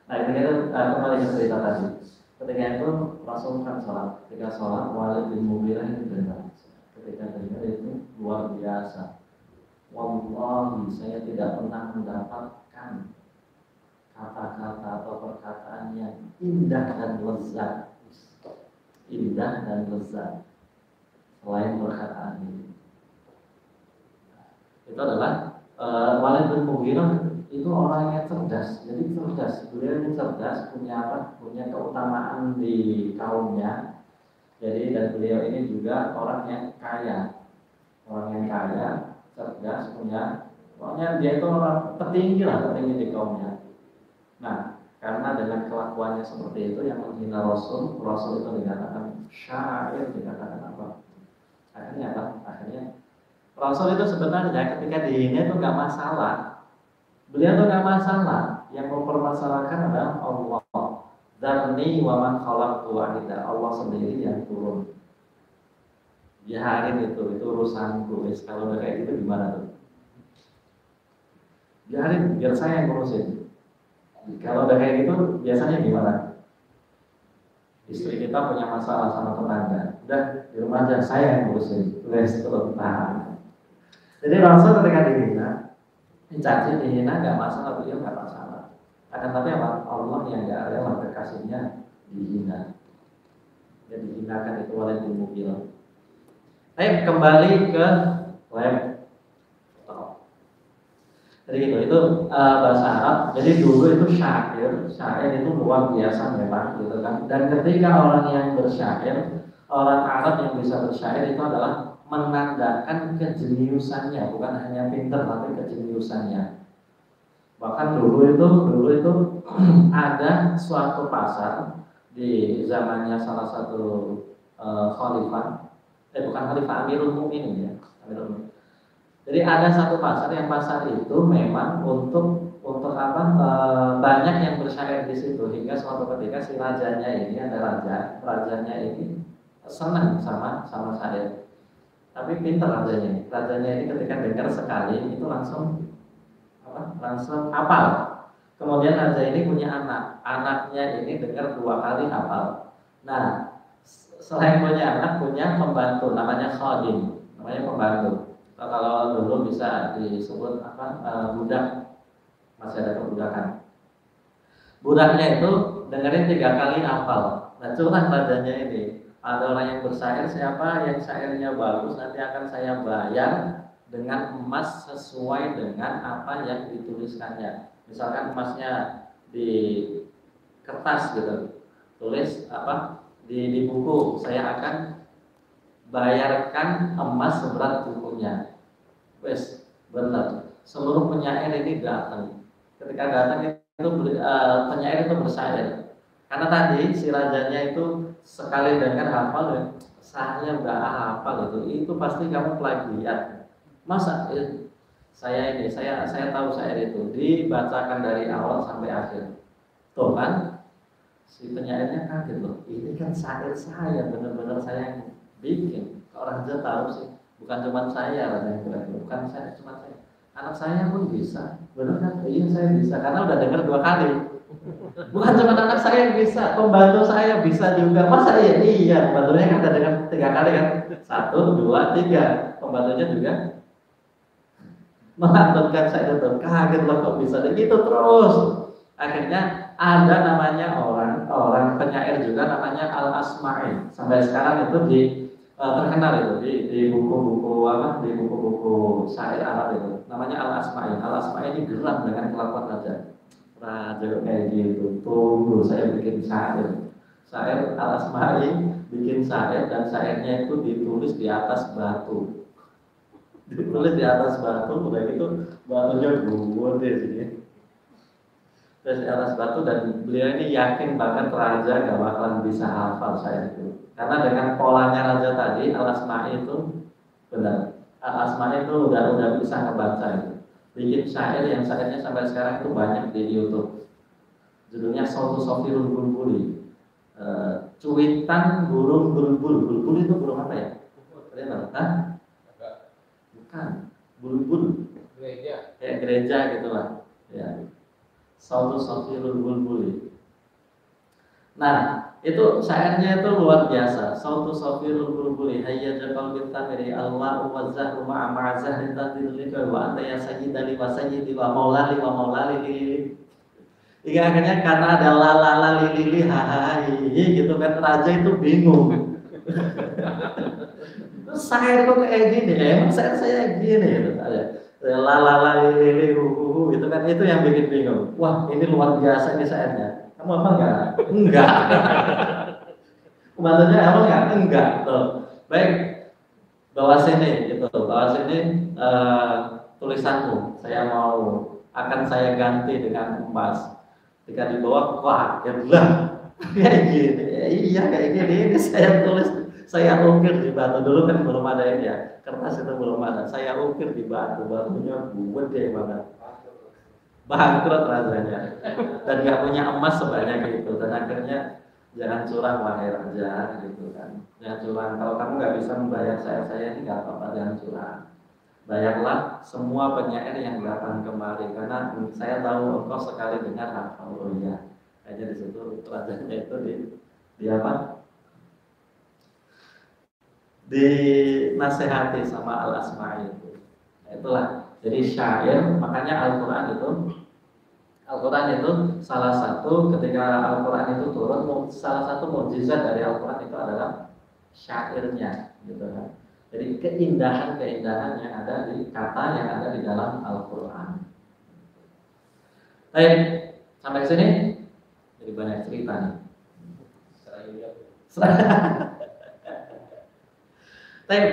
Nah, itu kembali ke cerita tadi. Ketika itu Rasul kan sholat. Ketika sholat, Walid bin Mughirah itu dengar. Ketika dengar itu luar biasa. Wallahi, saya tidak pernah mendapatkan kata-kata atau perkataan yang indah dan lezat. Indah dan lezat selain perkataan ini. Itu adalah Walid bin Mughirah itu orangnya cerdas. Jadi cerdas, beliau ini cerdas, punya keutamaan di kaumnya. Jadi dan beliau ini juga orang yang kaya, cerdas, pokoknya dia itu orang tertinggi di kaumnya. Nah, karena dengan kelakuannya seperti itu yang menghina Rasul itu dikatakan syair, dikatakan apa? Akhirnya apa? Akhirnya Rasul itu sebenarnya ketika dihina itu nggak masalah. Beliau itu nggak masalah. Yang mempermasalahkan adalah Allah. Dzarni wa man khalaqtu wahida. Allah sendiri yang turun. Biarin itu urusanku. Kalau udah kayak gitu gimana tuh? Biarin, biar saya yang ngurusin. Kalau udah kayak gitu biasanya gimana? Istri kita punya masalah sama tetangga, udah di rumah aja saya yang ngurusin. Tahan. Jadi Rasul ketika dicaci, dihina nggak masalah, beliau nggak masalah. Akan tapi Allah yang nggak rela kekasihnya dihina. Dan dihinakan itu oleh bin Mughirah. Kembali ke lab. Jadi itu bahasa Arab. Jadi dulu itu syair itu luar biasa memang gitu kan. Dan ketika orang yang bersyair, orang Arab yang bisa bersyair itu adalah menandakan kejeniusannya, bukan hanya pintar tapi kejeniusannya. Bahkan dulu itu ada suatu pasar di zamannya salah satu khalifah, bukan khalifah, Amirul Mukminin ya, Amirul Mukminin. Jadi ada satu pasar yang pasar itu memang untuk banyak yang bersyair di situ hingga suatu ketika si rajanya ini ada rajanya ini senang sama syair. Tapi pintar rajanya ini. Rajanya ini ketika dengar sekali itu langsung hafal. Kemudian raja ini punya anaknya ini dengar 2 kali hafal. Nah, selain punya anak, punya pembantu namanya khadim, namanya pembantu. Kalau dulu bisa disebut budak, masih ada kebudakan. Budaknya itu dengerin 3 kali hafal. Nah, curang rajanya ini. Ada orang yang bersyair, siapa yang syairnya bagus nanti akan saya bayar dengan emas sesuai dengan apa yang dituliskannya. Misalkan emasnya di kertas gitu, tulis di buku, saya akan bayarkan emas seberat bukunya. Wes, benar. Seluruh penyair ini datang. Ketika datang itu penyair itu bersyair. Karena tadi si rajanya itu sekali dengar hafal, saya udah hafal itu pasti kamu plagiat. Masa saya tahu syair itu dibacakan dari awal sampai akhir. Tuh kan, si penyairnya kaget loh. Ini kan syair saya, benar-benar saya yang bikin. Orang aja tahu sih, bukan cuma saya yang bukan saya cuma saya. Anak saya pun bisa, benar kan? Iya saya bisa, karena udah dengar 2 kali. Bukan cuma anak saya yang bisa, pembantu saya bisa juga. Masa iya, pembantunya kan udah dengar 3 kali kan? 1, 2, 3. Pembantunya juga melantunkan saya itu, kaget loh kok bisa begitu terus. Akhirnya ada namanya orang penyair juga namanya Al-Asma'i. Sampai sekarang itu terkenal itu di buku-buku di buku-buku syair Arab itu. Namanya Al-Asma'i. Al-Asma'i ini geram dengan kelakuan raja kayak gitu. Tunggu saya bikin syair. Syair Al-Asma'i bikin syair dan syairnya itu ditulis di atas batu. Ditulis di atas batu, udah gitu batunya gede sini. Terus di atas batu dan beliau ini yakin bahkan raja gak bakalan bisa hafal syair itu. Karena dengan polanya raja tadi, Al-Asma'i itu benar. Al-Asma'i itu udah bisa ngebaca itu. Bikin syair yang syairnya sampai sekarang itu banyak di YouTube. Judulnya Sautu Sofirul Bulbuli. Cuitan burung bulbul. Bulbul itu burung apa ya? Kalian tahu? Bukan. Bulbul. Gereja. Kayak gereja gitu lah. Ya. Sautu Sofirul Bulbuli. Nah, itu syairnya itu luar biasa. Sautu Sofirul Bulbuli hayya jaqal bitamiri Allah wa zahru ma'a ma'azahri tadillika wa anta ya sayyidali wa sayyidi wa maulali wa maulali. Hingga akhirnya karena ada lalala lili hahahi gitu kan, raja itu bingung. Terus syair kok kayak gini, emang saya gini gitu. Lalala lili gitu kan, itu yang bikin bingung. Wah, ini luar biasa ini syairnya. Kamu apa enggak? Enggak. Pembantunya apa enggak? Enggak. Tuh. Baik. Bawa sini gitu. Bawa sini tulisanmu. Saya akan saya ganti dengan emas. Ketika dibawa, wah, kayak gini. Iya kayak gini. Ini saya tulis, saya ukir di batu. Dulu kan belum ada ini ya. Kertas itu belum ada. Saya ukir di batu. Batunya gede banget. Bangkrut rasanya dan gak punya emas sebanyak itu. Dan akhirnya jangan curang wahai raja gitu kan, jangan curang. Kalau kamu gak bisa membayar saya ini gak apa-apa, jangan curang. Bayarlah semua penyair yang datang kemari karena saya tahu engkau sekali dengar hafal. Oh iya, aja di situ rajanya itu di apa? Dinasehati sama Al-Asma'i itu. Itulah. Jadi syair, makanya Al-Quran itu salah satu ketika Al-Quran itu turun, salah satu mukjizat dari Al-Quran itu adalah syairnya, gitu kan. Jadi keindahan yang ada di kata yang ada di dalam Al-Quran. Baik, sampai sini jadi banyak cerita nih. Baik,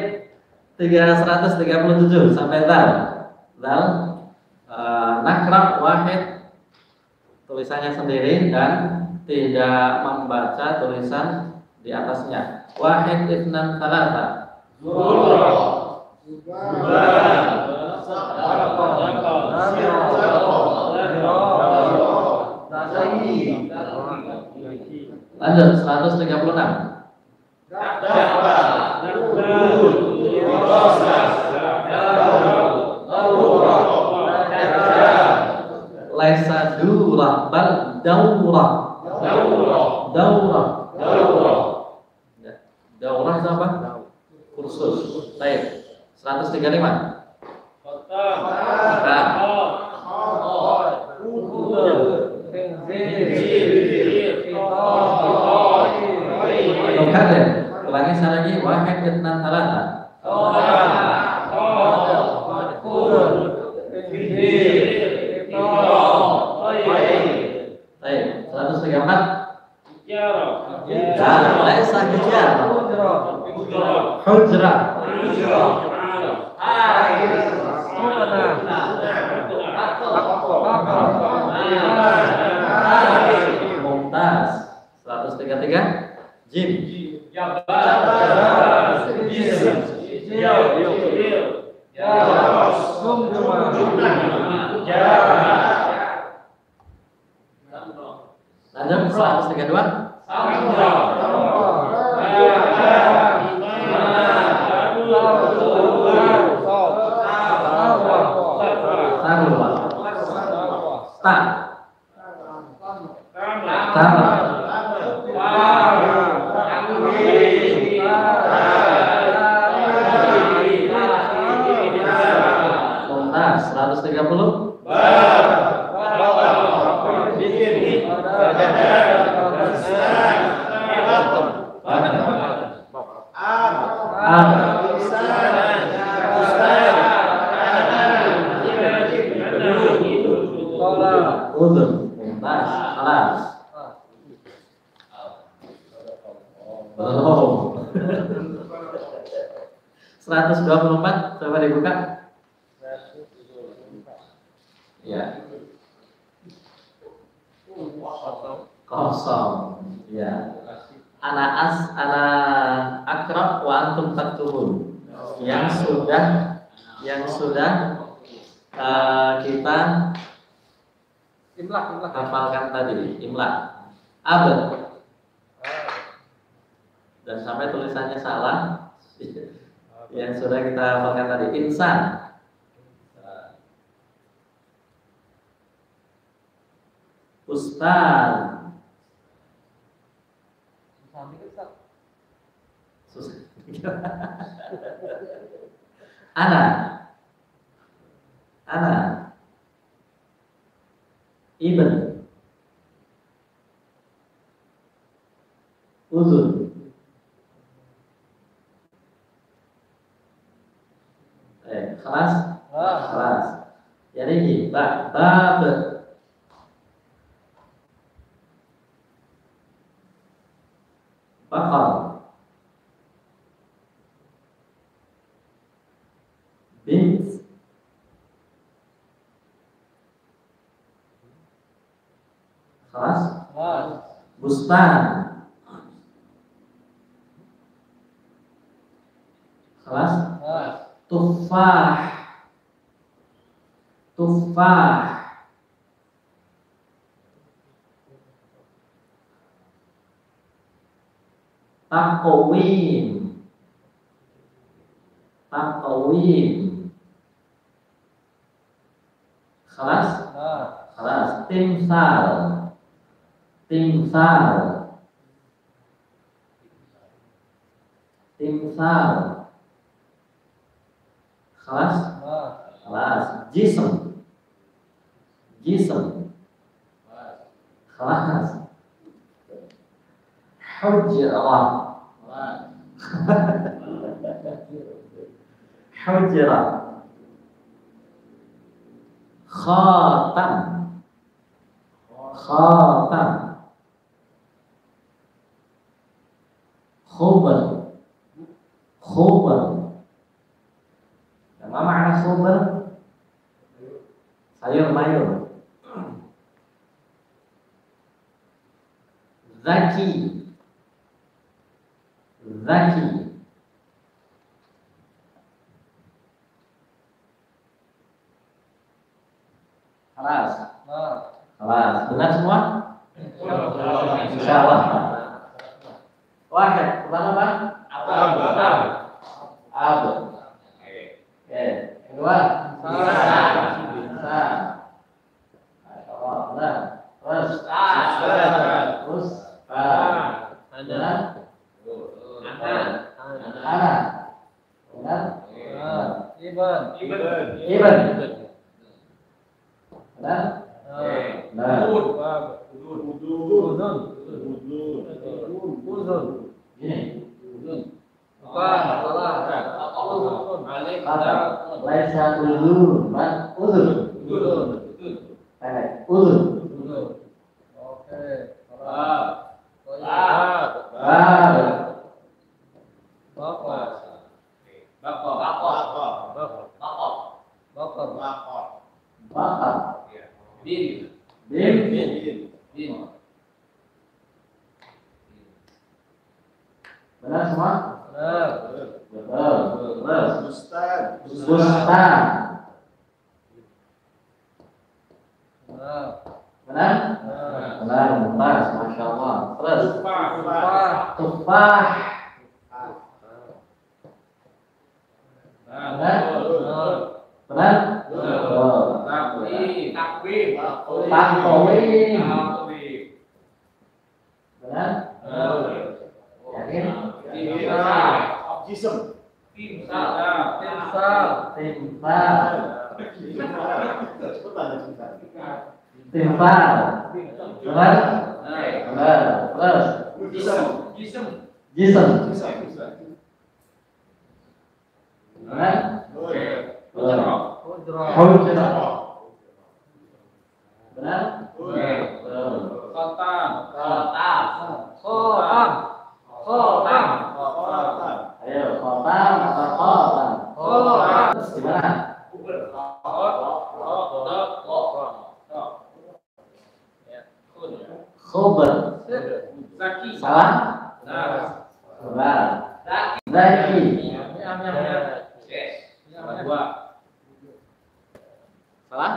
337 sampai Zal nakrab wahid tulisannya sendiri dan tidak membaca tulisan di atasnya. Wahid ibnan talata Lanjut 136. Laisa durah bal daurah. Ya. Daurah itu apa? Kursus. Baik. 135. Mukaddam. Ulangi sekali lagi. Wahid itnan talata. Baik. 134. Laisa hijar. Hujrah. Mumtaz. 133. Jim. Lanjut 132. Mumtaz 130. Udhun. Mumtaz. Alas. Belum. 124. Coba dibuka. Ya. Kosong. Ya. Ana akrab wa antum taktubun. Yang sudah kita Imlak. hafalkan tadi, imlak. Abad. Dan sampai tulisannya salah. Yang sudah kita hafalkan tadi, insan. Ustaz. Susah. Ana. Ibn. Uzun. Kelas. Jadi bab. Bakal. Bint. Kelas. Bustan. Kelas. Tufah. Taqwim. Kelas. Timsal. Kelas. Jism. Kelas. Hujrah. Khatam. Khubr. Apa makna khubr? Sayur mayur. Zaki. Kelas. Benar semua? Insyaallah. Wahid. Pertama apa? Ab. Ab. Oke. Yang kedua? Sa. Masya Allah. Benar. Terus? Ustaz. Terus? Benar? Ana. Benar? Ibn. Ibn. Benar? Benar. Uzun. Gini. Bukan, salah. Kata. Laisa uzun. Uzun. Uzun. Oke. Bakar. Bin. Benar semua? Benar. Betul. Terus? Bustan. Bustan. Benar. Benar? Benar. Mumtaz. Masya Allah. Terus? Tufah. Benar? Benar? Betul. Takwim. Benar? Yakin? Jism. Timsal. Timpal. Benar? Benar. Terus? Jism. Benar? Hujrah. Benar? Betul. Khotam. Ayo, khotam atau khotam? Terus gimana? Khubr. Salah? Benar. Zaki. Salah?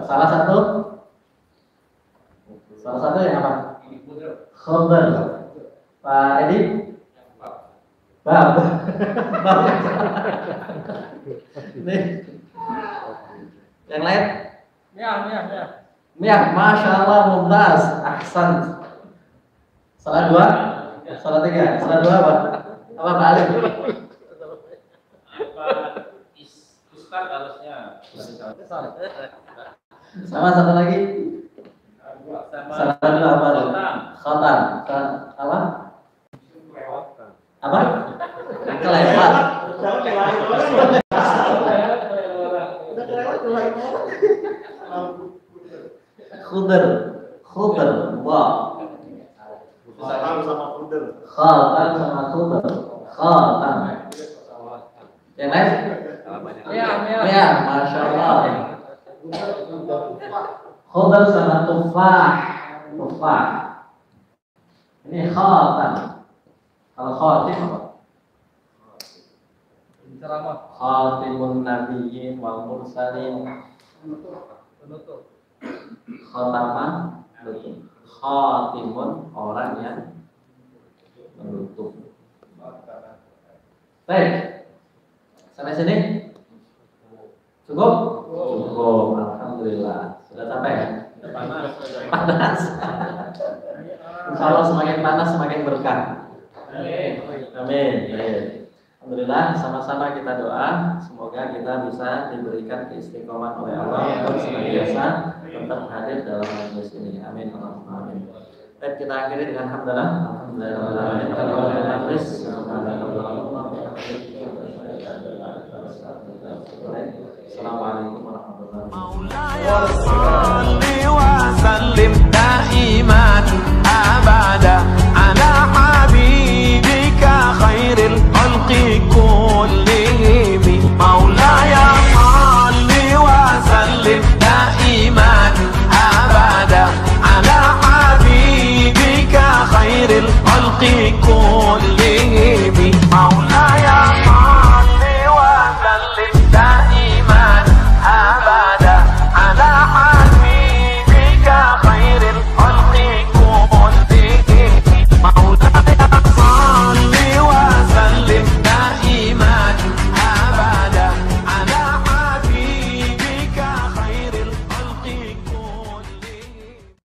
Salah satu? Salah satu yang apa? Khubr. Pak Edi? Bab. Nih. Yang lain? Miyah, Masya Allah, mumtaz, ahsan. Salah dua? Salah tiga? Salah dua apa? Apa Pak Alim? Ustaz harusnya. Sama satu lagi? Salah dua apa? Khotam. Apa? Apa? Kelewat. Khudr. Wah. Khatam sama khudr. Khatam sama khudr. Khatam. Yang lain? Ya, Masya Allah. Khudr sama tufah. Ini khatam. Kalau khatim apa? Ceramah. Khatimun nabiyyin wal mursalin. Penutup. Khatamah. Khatimun, orang yang menutup. Baik. Sampai sini? Cukup? Cukup. Alhamdulillah. Sudah sampai ya? Panas. Insya Allah semakin panas semakin berkah. Amin. Alhamdulillah, sama-sama kita doa semoga kita bisa diberikan keistiqomahan oleh Allah untuk senantiasa tetap hadir dalam majelis ini. Amin. Allahumma amin. Baik, kita akhiri dengan hamdalah. Alhamdulillah.